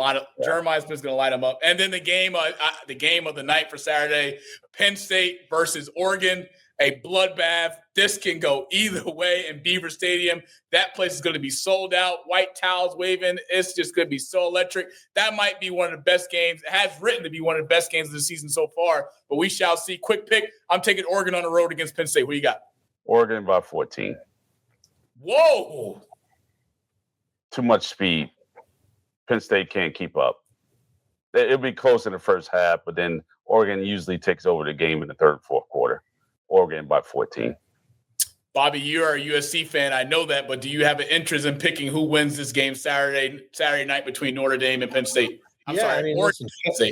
Jeremiah Smith's going to line them up. And then the game of the night for Saturday, Penn State versus Oregon, a bloodbath. This can go either way in Beaver Stadium. That place is going to be sold out. White towels waving. It's just going to be so electric. That might be one of the best games. It has written to be one of the best games of the season so far, but we shall see. Quick pick. I'm taking Oregon on the road against Penn State. What you got? Oregon by 14. Whoa. Too much speed. Penn State can't keep up. It'll be close in the first half, but then Oregon usually takes over the game in the third and fourth quarter. Oregon by 14. Bobby, you're a USC fan. I know that, but do you have an interest in picking who wins this game Saturday night between Notre Dame and Penn State? Listen,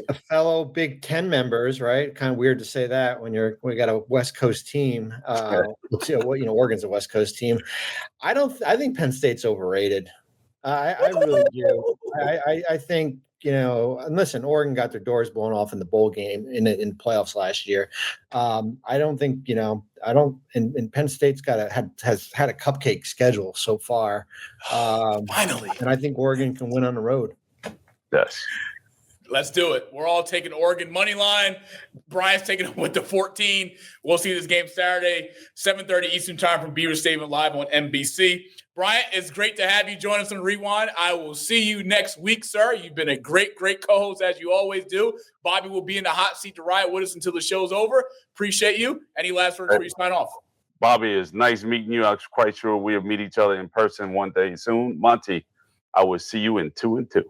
a fellow Big Ten members, right? Kind of weird to say that when we got a West Coast team. Oregon's a West Coast team. I think Penn State's overrated. I really do. I think, and listen, Oregon got their doors blown off in the bowl game in the playoffs last year. I don't think, and Penn State's has had a cupcake schedule so far. Finally. And I think Oregon can win on the road. Yes. Let's do it. We're all taking Oregon money line. Brian's taking it with the 14. We'll see this game Saturday, 7:30 Eastern time from Beaver Stadium live on NBC. Bryant, it's great to have you join us on Rewind. I will see you next week, sir. You've been a great, great co-host as you always do. Bobby will be in the hot seat to ride with us until the show's over. Appreciate you. Any last words before you sign off? Bobby, it's nice meeting you. I'm quite sure we'll meet each other in person one day soon. Monty, I will see you in 2 and 2.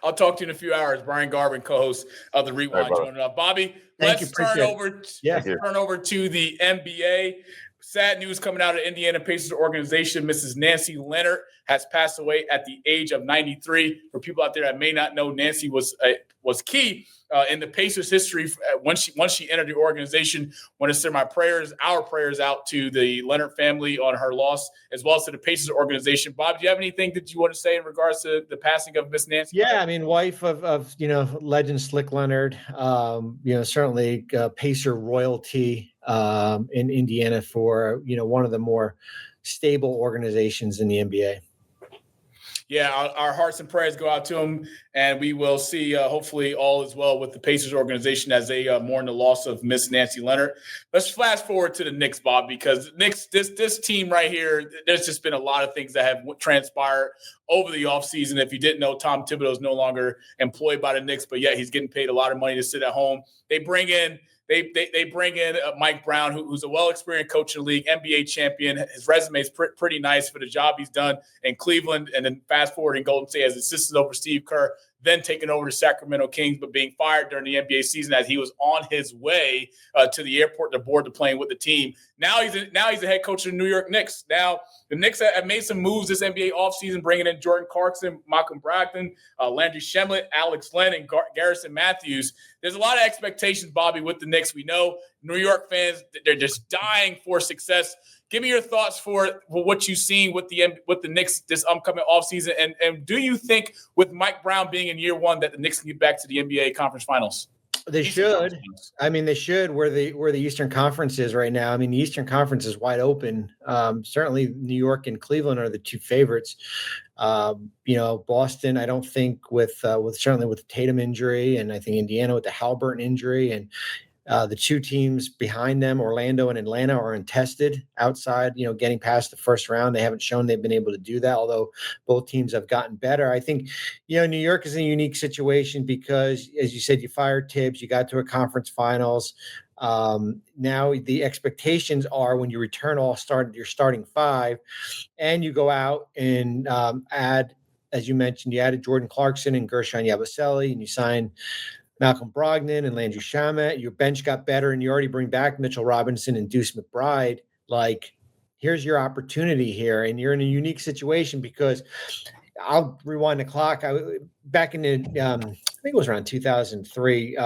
I'll talk to you in a few hours. Brian Garvin, co-host of the Rewind, joining up. Bobby, let's turn over to the NBA. Sad news coming out of Indiana Pacers organization. Mrs. Nancy Leonard has passed away at the age of 93. For people out there that may not know, Nancy was key in the Pacers' history once she entered the organization. Want to send our prayers out to the Leonard family on her loss, as well as to the Pacers organization. Bob, do you have anything that you want to say in regards to the passing of Miss Nancy? Yeah, I mean, wife of legend Slick Leonard. Certainly Pacer royalty in Indiana for one of the more stable organizations in the NBA. Yeah, our hearts and prayers go out to him, and we will see, hopefully, all is well with the Pacers organization as they mourn the loss of Miss Nancy Leonard. Let's flash forward to the Knicks, Bob, because Knicks, this team right here, there's just been a lot of things that have transpired over the offseason. If you didn't know, Tom Thibodeau is no longer employed by the Knicks, but yet he's getting paid a lot of money to sit at home. They bring in they bring in Mike Brown, who's a well-experienced coach in the league, NBA champion. His resume is pretty nice for the job he's done in Cleveland, and then fast forward in Golden State as assistant over Steve Kerr, then taking over the Sacramento Kings, but being fired during the NBA season as he was on his way to the airport to board the plane with the team. Now he's a head coach of the New York Knicks. Now the Knicks have made some moves this NBA offseason, bringing in Jordan Clarkson, Malcolm Brogdon, Landry Shamet, Alex Len, and Garrison Matthews. There's a lot of expectations, Bobby, with the Knicks. We know New York fans, they're just dying for success. Give me your thoughts for what you've seen with the Knicks this upcoming offseason. And do you think with Mike Brown being in year one that the Knicks can get back to the NBA Conference Finals? They should. I mean, they should. Where the Eastern Conference is right now. I mean, the Eastern Conference is wide open. Certainly, New York and Cleveland are the two favorites. Boston, I don't think with certainly with the Tatum injury, and I think Indiana with the Halliburton injury, and the two teams behind them, Orlando and Atlanta, are untested outside, getting past the first round. They haven't shown they've been able to do that, although both teams have gotten better. I think, New York is in a unique situation because, as you said, you fired Tibbs, you got to a conference finals. Now the expectations are when you return your starting five, and you go out and add, as you mentioned, you added Jordan Clarkson and Gershon Yabusele, and you sign Malcolm Brogdon and Landry Shamet. Your bench got better, and you already bring back Mitchell Robinson and Deuce McBride. Like, here's your opportunity here, and you're in a unique situation because I'll rewind the clock. Back in the, I think it was around 2003.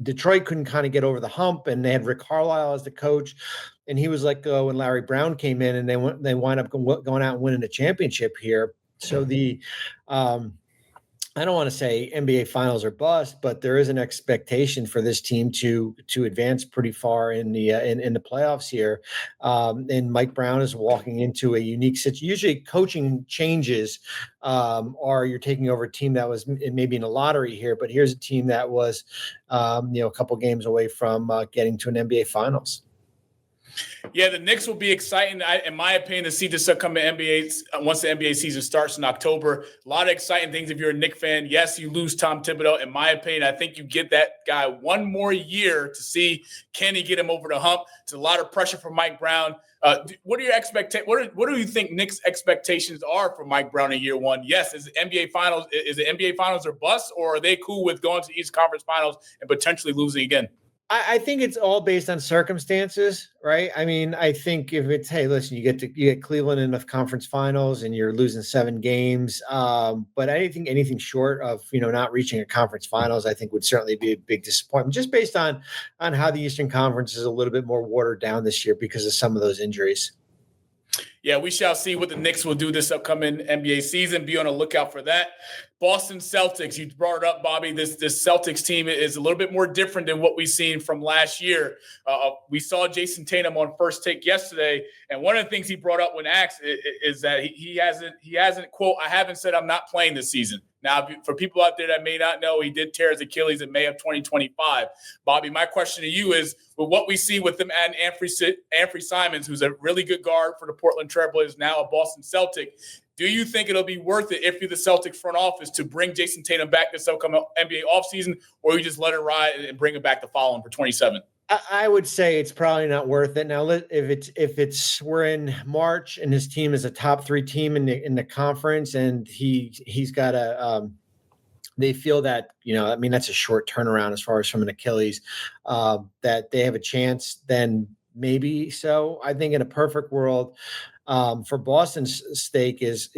Detroit couldn't kind of get over the hump, and they had Rick Carlisle as the coach, and he was let go when Larry Brown came in, and they wind up going out and winning the championship here. So I don't want to say NBA Finals or bust, but there is an expectation for this team to advance pretty far in the playoffs here. And Mike Brown is walking into a unique situation. Usually, coaching changes are you're taking over a team that was maybe in a lottery here, but here's a team that was a couple games away from getting to an NBA Finals. Yeah, the Knicks will be exciting, in my opinion, to see this upcoming NBA once the NBA season starts in October. A lot of exciting things if you're a Knicks fan. Yes, you lose Tom Thibodeau. In my opinion, I think you get that guy one more year to see can he get him over the hump. It's a lot of pressure for Mike Brown. What are your expectations? What do you think Knicks' expectations are for Mike Brown in year one? Yes, is it NBA Finals? Is it NBA Finals or bust, or are they cool with going to East Conference Finals and potentially losing again? I think it's all based on circumstances, right? I mean, I think if it's, hey, listen, you get Cleveland in the conference finals and you're losing 7 games. But I think anything short of, not reaching a conference finals, I think would certainly be a big disappointment, just based on how the Eastern Conference is a little bit more watered down this year because of some of those injuries. Yeah, we shall see what the Knicks will do this upcoming NBA season. Be on the lookout for that. Boston Celtics, you brought it up, Bobby. This Celtics team is a little bit more different than what we've seen from last year. We saw Jason Tatum on First Take yesterday, and one of the things he brought up when asked is that he hasn't, quote, I haven't said I'm not playing this season. Now, for people out there that may not know, he did tear his Achilles in May of 2025. Bobby, my question to you is, with what we see with them adding Anthony Simons, who's a really good guard for the Portland Trailblazers, now a Boston Celtic, do you think it'll be worth it if you're the Celtics front office to bring Jason Tatum back this upcoming NBA offseason, or you just let it ride and bring him back the following for 27? I would say it's probably not worth it. Now, if we're in March and his team is a top 3 team in the conference, and he's got they feel that, that's a short turnaround as far as from an Achilles, that they have a chance, then maybe so. I think in a perfect world, for Boston's sake is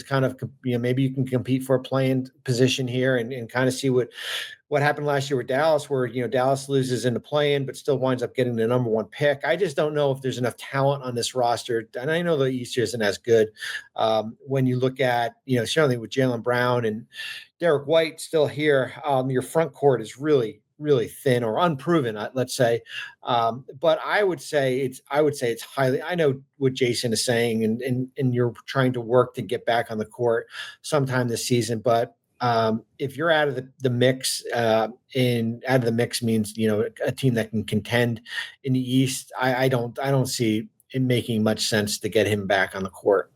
kind of, maybe you can compete for a playing position here and kind of see what happened last year with Dallas, where, Dallas loses in the play-in, but still winds up getting the number 1 pick. I just don't know if there's enough talent on this roster. And I know the East isn't as good. When you look at, certainly with Jaylen Brown and Derek White still here, your front court is really, really thin or unproven, let's say. But I would say it's highly, I know what Jason is saying, and you're trying to work to get back on the court sometime this season. But if you're out of the mix, and out of the mix means, a team that can contend in the East, I don't see it making much sense to get him back on the court.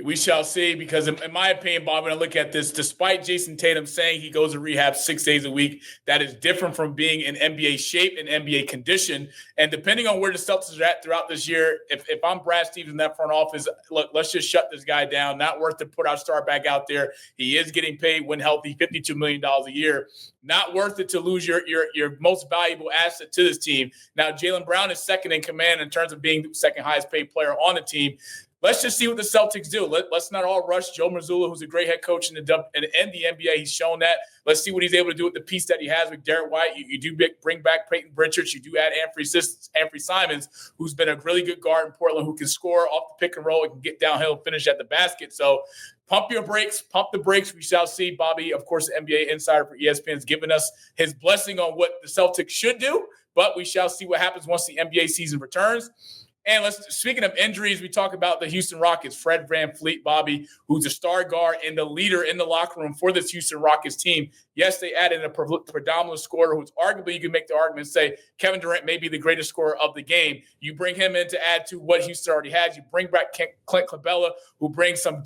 We shall see, because in my opinion, Bob, when I look at this, despite Jason Tatum saying he goes to rehab 6 days a week, that is different from being in NBA shape and NBA condition. And depending on where the Celtics are at throughout this year, if I'm Brad Stevens in that front office, look, let's just shut this guy down. Not worth to put our star back out there. He is getting paid when healthy, $52 million a year. Not worth it to lose your most valuable asset to this team. Now, Jaylen Brown is second in command in terms of being the second highest paid player on the team. Let's just see what the Celtics do. Let's not all rush Joe Mazzulla, who's a great head coach in the NBA. He's shown that. Let's see what he's able to do with the piece that he has with Derek White. You do bring back Peyton Pritchard. You do add Anthony Simons, who's been a really good guard in Portland, who can score off the pick and roll and can get downhill and finish at the basket. So pump your brakes, pump the brakes. We shall see. Bobby, of course, the NBA insider for ESPN, has given us his blessing on what the Celtics should do, but we shall see what happens once the NBA season returns. And speaking of injuries, we talk about the Houston Rockets, Fred VanVleet, Bobby, who's a star guard and the leader in the locker room for this Houston Rockets team. Yes, they added a predominant scorer who's arguably, you can make the argument, say Kevin Durant may be the greatest scorer of the game. You bring him in to add to what Houston already has. You bring back Clint Capella, who brings some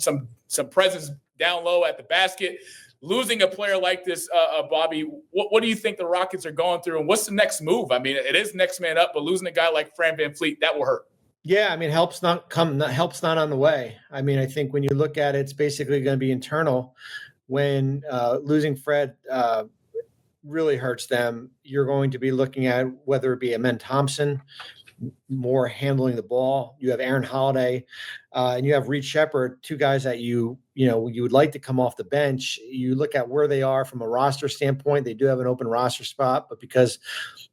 presence down low at the basket. Losing a player like this, Bobby, what do you think the Rockets are going through, and what's the next move? I mean, it is next man up, but losing a guy like Fred VanVleet, that will hurt. Yeah, I mean, help's not on the way. I mean, I think when you look at it, it's basically going to be internal. When losing Fred really hurts them, you're going to be looking at whether it be Amen Thompson, more handling the ball. You have Aaron Holiday, and you have Reed Shepherd, two guys that you would like to come off the bench. You look at where they are from a roster standpoint. They do have an open roster spot, but because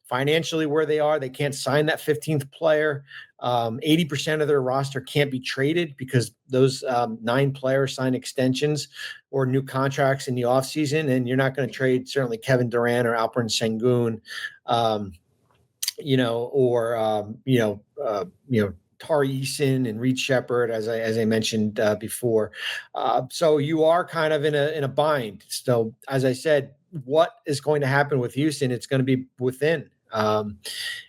financially where they are, they can't sign that 15th player. 80% of their roster can't be traded because those 9 players sign extensions or new contracts in the offseason, and you're not going to trade certainly Kevin Durant or Alperen Sengun, Tari Eason and Reed Shepherd, as I mentioned before. So you are kind of in a bind. So as I said, what is going to happen with Houston? It's going to be within.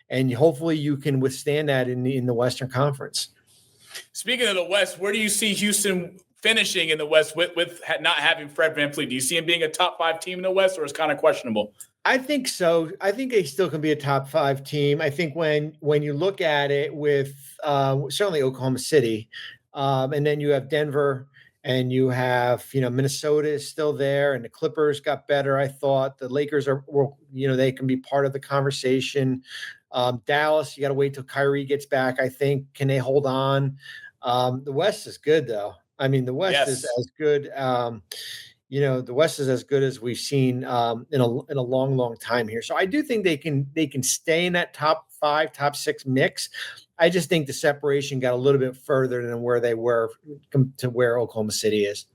And hopefully you can withstand that in the Western Conference. Speaking of the West, where do you see Houston finishing in the West with not having Fred VanVleet? Do you see him being a top 5 team in the West, or is kind of questionable? I think so. I think they still can be a top 5 team. I think when you look at it with certainly Oklahoma City, and then you have Denver, and you have Minnesota is still there, and the Clippers got better. I thought the Lakers they can be part of the conversation. Dallas, you got to wait till Kyrie gets back. I think, can they hold on? The West is good though. I mean, the West is as good. The West is as good as we've seen in a long, long time here. So I do think they can stay in that top 5, top 6 mix. I just think the separation got a little bit further than where they were to where Oklahoma City is.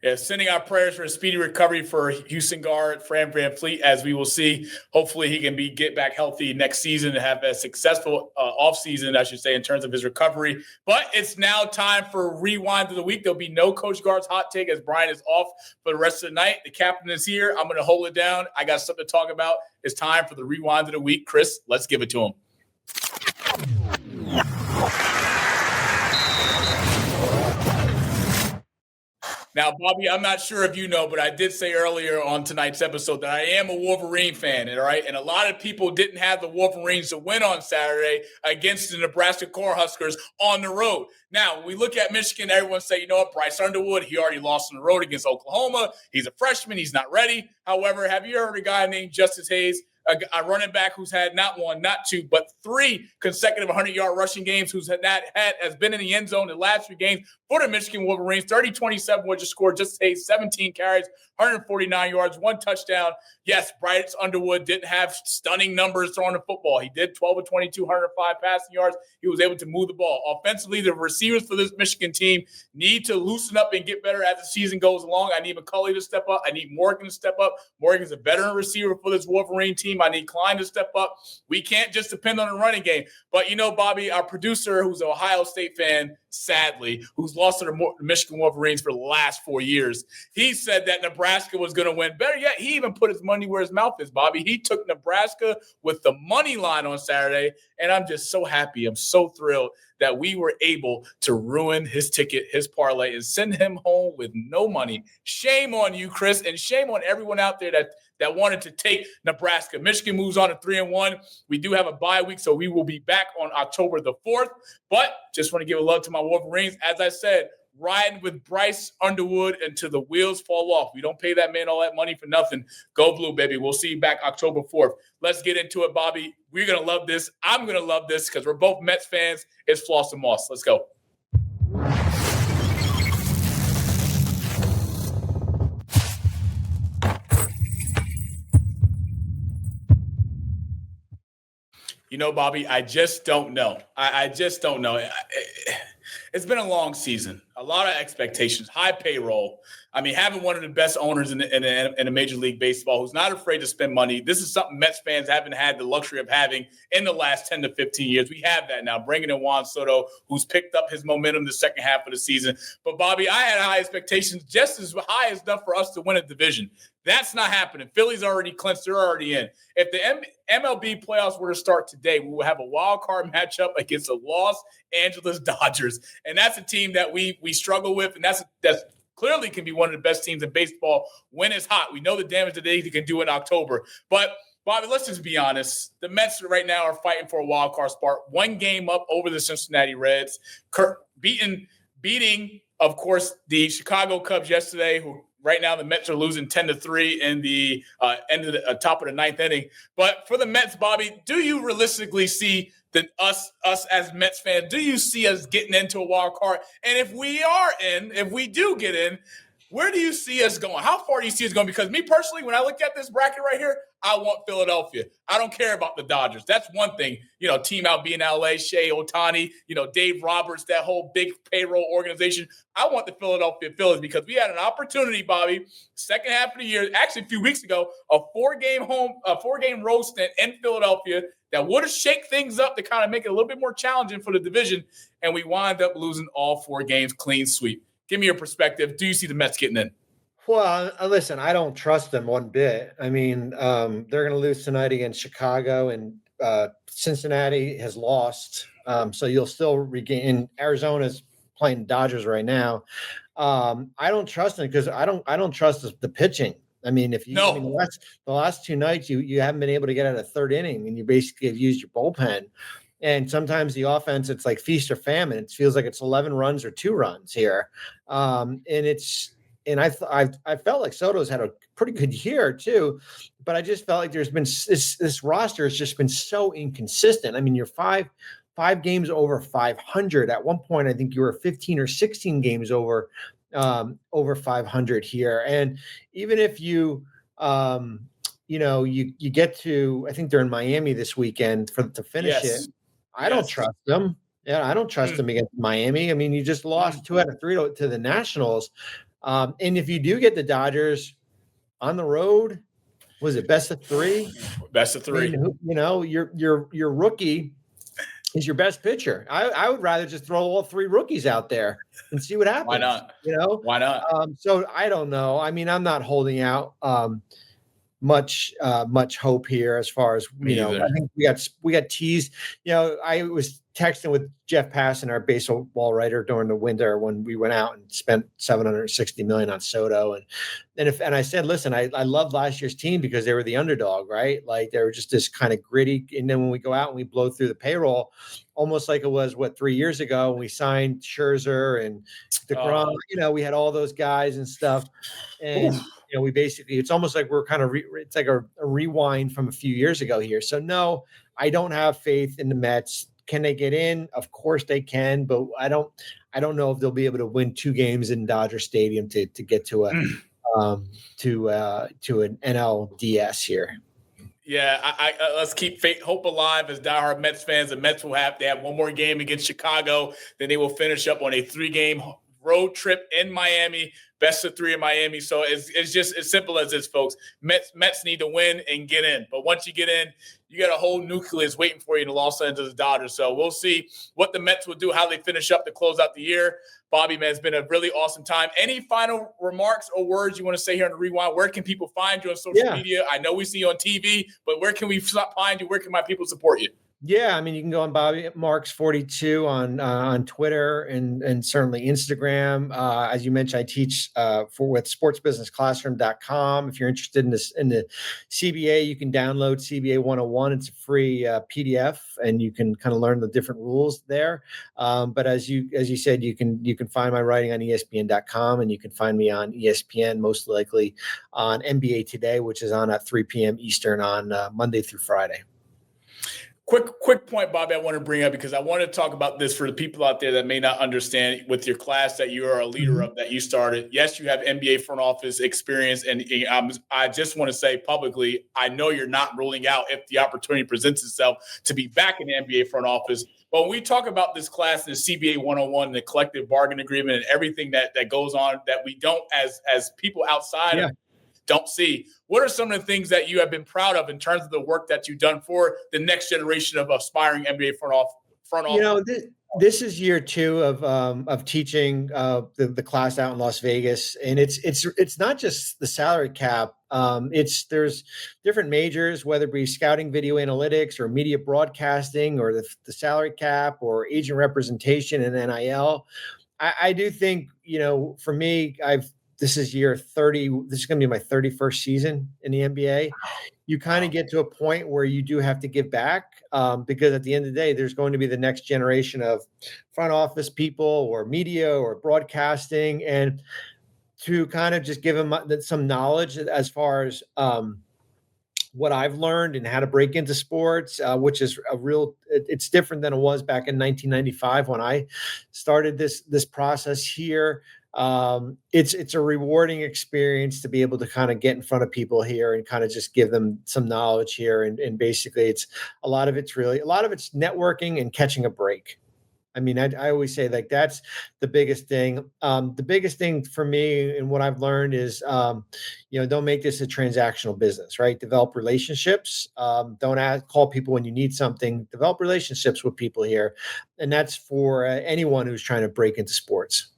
Yeah, sending our prayers for a speedy recovery for Houston guard Fred VanVleet, as we will see. Hopefully he can get back healthy next season and have a successful offseason, I should say, in terms of his recovery. But it's now time for Rewind of the Week. There'll be no Coach Guard's hot take as Bryant is off for the rest of the night. The captain is here. I'm going to hold it down. I got something to talk about. It's time for the Rewind of the Week. Chris, let's give it to him. Now, Bobby, I'm not sure if you know, but I did say earlier on tonight's episode that I am a Wolverine fan, all right? And a lot of people didn't have the Wolverines to win on Saturday against the Nebraska Cornhuskers on the road. Now, when we look at Michigan, everyone say, you know what, Bryce Underwood, he already lost on the road against Oklahoma. He's a freshman. He's not ready. However, have you heard a guy named Justice Hayes, a running back who's had not 1, not 2, but 3 consecutive 100-yard rushing games, has been in the end zone the last 3 games for the Michigan Wolverines? 30-27 was just scored. Just 17 carries, 149 yards, 1 touchdown. Yes, Bryce Underwood didn't have stunning numbers throwing the football. He did 12 of 22, 105 passing yards. He was able to move the ball. Offensively, the receivers for this Michigan team need to loosen up and get better as the season goes along. I need McCulley to step up. I need Morgan to step up. Morgan's a veteran receiver for this Wolverine team. team. I need Klein to step up. We can't just depend on the running game. But, Bobby, our producer, who's an Ohio State fan, sadly, who's lost to the Michigan Wolverines for the last 4 years, he said that Nebraska was going to win. Better yet, he even put his money where his mouth is, Bobby. He took Nebraska with the money line on Saturday, and I'm just so happy. I'm so thrilled that we were able to ruin his ticket, his parlay, and send him home with no money. Shame on you, Chris, and shame on everyone out there that wanted to take Nebraska. Michigan moves on to 3-1. We do have a bye week, so we will be back on October the 4th. But just want to give a love to my Wolverines. As I said, riding with Bryce Underwood until the wheels fall off. We don't pay that man all that money for nothing. Go Blue, baby. We'll see you back October 4th. Let's get into it, Bobby. We're going to love this. I'm going to love this because we're both Mets fans. It's Floss and Moss. Let's go. Bobby, I just don't know. I just don't know. It's been a long season, a lot of expectations, high payroll. I mean, having one of the best owners in a Major League Baseball who's not afraid to spend money. This is something Mets fans haven't had the luxury of having in the last 10 to 15 years. We have that now, bringing in Juan Soto, who's picked up his momentum the second half of the season. But, Bobby, I had high expectations, just as high as enough for us to win a division. That's not happening. Philly's already clinched. They're already in. If the MLB playoffs were to start today, we will have a wild card matchup against the Los Angeles Dodgers. And that's a team that we struggle with, and that's clearly can be one of the best teams in baseball when it's hot. We know the damage that they can do in October. But, Bobby, let's just be honest. The Mets right now are fighting for a wild card spot. One game up over the Cincinnati Reds. Beating, of course, the Chicago Cubs yesterday, who right now the Mets are losing 10-3 in the end of the top of the ninth inning. But for the Mets, Bobby, do you realistically see us as Mets fans, do you see us getting into a wild card? And if we do get in, where do you see us going? How far do you see us going? Because me personally, when I look at this bracket right here, I want Philadelphia. I don't care about the Dodgers. That's one thing. Team out being LA, Shea, Ohtani, Dave Roberts, that whole big payroll organization. I want the Philadelphia Phillies because we had an opportunity, Bobby, second half of the year, actually a few weeks ago, a four-game road stint in Philadelphia that would have shaken things up to kind of make it a little bit more challenging for the division, and we wind up losing all 4 games clean sweep. Give me your perspective. Do you see the Mets getting in? Well, listen, I don't trust them one bit. I mean, they're going to lose tonight against Chicago, and Cincinnati has lost. So you'll still regain. Arizona's playing Dodgers right now. I don't trust them because I don't trust the pitching. I mean, the last 2 nights you haven't been able to get out of the third inning, and you basically have used your bullpen. And sometimes the offense, it's like feast or famine. It feels like it's 11 runs or 2 runs here, and I felt like Soto's had a pretty good year too, but I just felt like there's been this roster has just been so inconsistent. I mean, you're five games over 500. At one point, I think you were 15 or 16 games over 500 here. And even if you get to, I think they're in Miami this weekend to finish it. I don't trust them. Yeah, I don't trust them against Miami. I mean, you just lost 2 out of 3 to the Nationals. And if you do get the Dodgers on the road, was it best of 3? Best of 3. I mean, your rookie is your best pitcher. I would rather just throw all 3 rookies out there and see what happens. Why not? Why not? So I don't know. I mean, I'm not holding out much hope here as far as I think we got teased. I was texting with Jeff Passan, our baseball writer, during the winter when we went out and spent $760 million on Soto, and I said, listen, I loved last year's team because they were the underdog, right? Like they were just this kind of gritty. And then when we go out and we blow through the payroll, almost like it was 3 years ago when we signed Scherzer and DeGrom. We had all those guys and stuff, and we basically, it's almost like we're kind of it's like a rewind from a few years ago here. So no, I don't have faith in the Mets. Can they get in? Of course they can, but I don't know if they'll be able to win 2 games in Dodger Stadium to get to an NLDS here. Yeah, I let's keep hope alive as diehard Mets fans. The Mets they have one more game against Chicago, then they will finish up on a 3-game road trip in Miami, best of 3 in Miami. So it's just as simple as this, folks. Mets need to win and get in. But once you get in, you got a whole nucleus waiting for you in the Los Angeles Dodgers. So we'll see what the Mets will do, how they finish up to close out the year. Bobby, man, it's been a really awesome time. Any final remarks or words you want to say here on the Rewind? Where can people find you on social media? I know we see you on TV, but where can we find you? Where can my people support you? Yeah, I mean, you can go on Bobby Marks 42 on Twitter and certainly Instagram. As you mentioned, I teach with sportsbusinessclassroom.com. If you're interested in the CBA, you can download CBA 101. It's a free PDF, and you can kind of learn the different rules there. But as you said, you can find my writing on ESPN.com, and you can find me on ESPN, most likely on NBA Today, which is on at 3 p.m. Eastern on Monday through Friday. Quick point, Bobby, I want to bring up because I want to talk about this for the people out there that may not understand with your class that you are a leader of, that you started. Yes, you have NBA front office experience, and I just want to say publicly, I know you're not ruling out if the opportunity presents itself to be back in the NBA front office. But when we talk about this class and the CBA 101, the collective bargaining agreement, and everything that goes on that we don't as people outside of don't see. What are some of the things that you have been proud of in terms of the work that you've done for the next generation of aspiring NBA front office? You know, this is year 2 of teaching the class out in Las Vegas, and it's not just the salary cap. There's different majors, whether it be scouting, video analytics, or media broadcasting, or the salary cap, or agent representation and NIL. I do think, you know, for me, this is year 30. This is going to be my 31st season in the NBA. You kind of get to a point where you do have to give back because at the end of the day, there's going to be the next generation of front office people or media or broadcasting, and to kind of just give them some knowledge as far as what I've learned and how to break into sports, which is it's different than it was back in 1995 when I started this process here. It's a rewarding experience to be able to kind of get in front of people here and kind of just give them some knowledge here. And basically a lot of it's networking and catching a break. I mean, I always say, like, that's the biggest thing. The biggest thing for me and what I've learned is, don't make this a transactional business, right? Develop relationships. Don't call people when you need something. Develop relationships with people here. And that's for anyone who's trying to break into sports.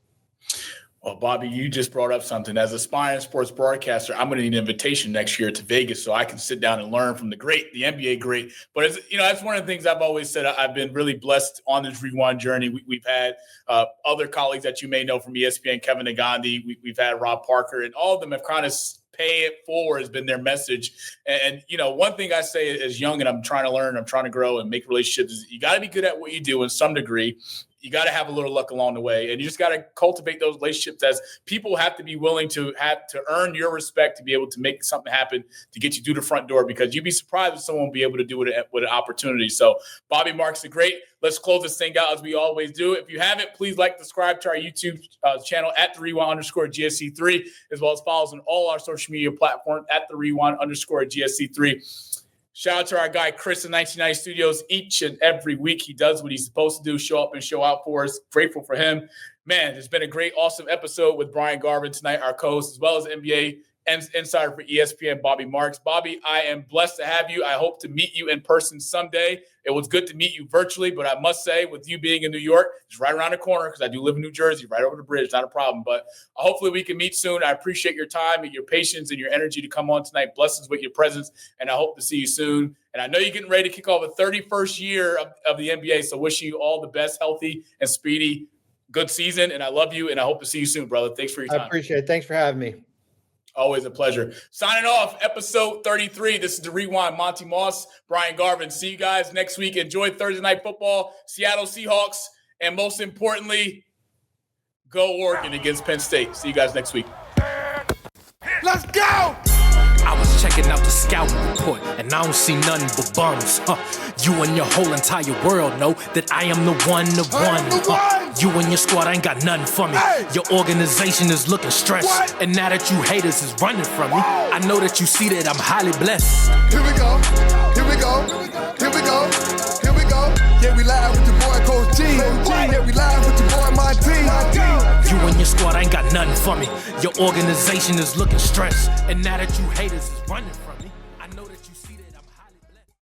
Well, Bobby, you just brought up something. As an aspiring sports broadcaster, I'm going to need an invitation next year to Vegas so I can sit down and learn from the NBA great. But that's one of the things I've always said. I've been really blessed on this Rewind journey. We've had other colleagues that you may know from ESPN, Kevin Nagandi. We've had Rob Parker, and all of them have kind of pay it forward has been their message. And one thing I say as young and I'm trying to learn, I'm trying to grow and make relationships is you got to be good at what you do in some degree. You got to have a little luck along the way, and you just got to cultivate those relationships as people have to be willing to earn your respect to be able to make something happen to get you through the front door, because you'd be surprised if someone will be able to do it with an opportunity. So Bobby Marks, the great. Let's close this thing out as we always do. If you haven't, please subscribe to our YouTube channel at @TheRewind_GSC3, as well as follow us on all our social media platforms at @TheRewind_GSC3. Shout out to our guy, Chris in 1990 Studios. Each and every week, he does what he's supposed to do, show up and show out for us. Grateful for him. Man, it's been a great, awesome episode with Bryant Garvin tonight, our co-host, as well as NBA insider for ESPN, Bobby Marks. Bobby, I am blessed to have you. I hope to meet you in person someday. It was good to meet you virtually, but I must say, with you being in New York, it's right around the corner because I do live in New Jersey, right over the bridge, not a problem. But hopefully we can meet soon. I appreciate your time and your patience and your energy to come on tonight. Blessings with your presence, and I hope to see you soon. And I know you're getting ready to kick off the 31st year of the NBA, so wishing you all the best, healthy and speedy, good season. And I love you, and I hope to see you soon, brother. Thanks for your time. I appreciate it. Thanks for having me. Always a pleasure. Signing off, episode 33. This is The Rewind. Monty Moss, Brian Garvin. See you guys next week. Enjoy Thursday Night Football, Seattle Seahawks, and most importantly, go Oregon against Penn State. See you guys next week. Let's go! I was checking out the scouting report, and I don't see nothing but bums. You and your whole entire world know that I am the one. You and your squad ain't got nothing for me. Hey. Your organization is looking stressed, What? and now that you haters is running from me, I know that you see that I'm highly blessed. Here we go. Here we go. Here we go. Here we go. Yeah, we live with your boy Coach G. Yeah, we live with your boy Monty. You and your squad ain't got nothing for me. Your organization is looking stressed, and now that you haters is running from me.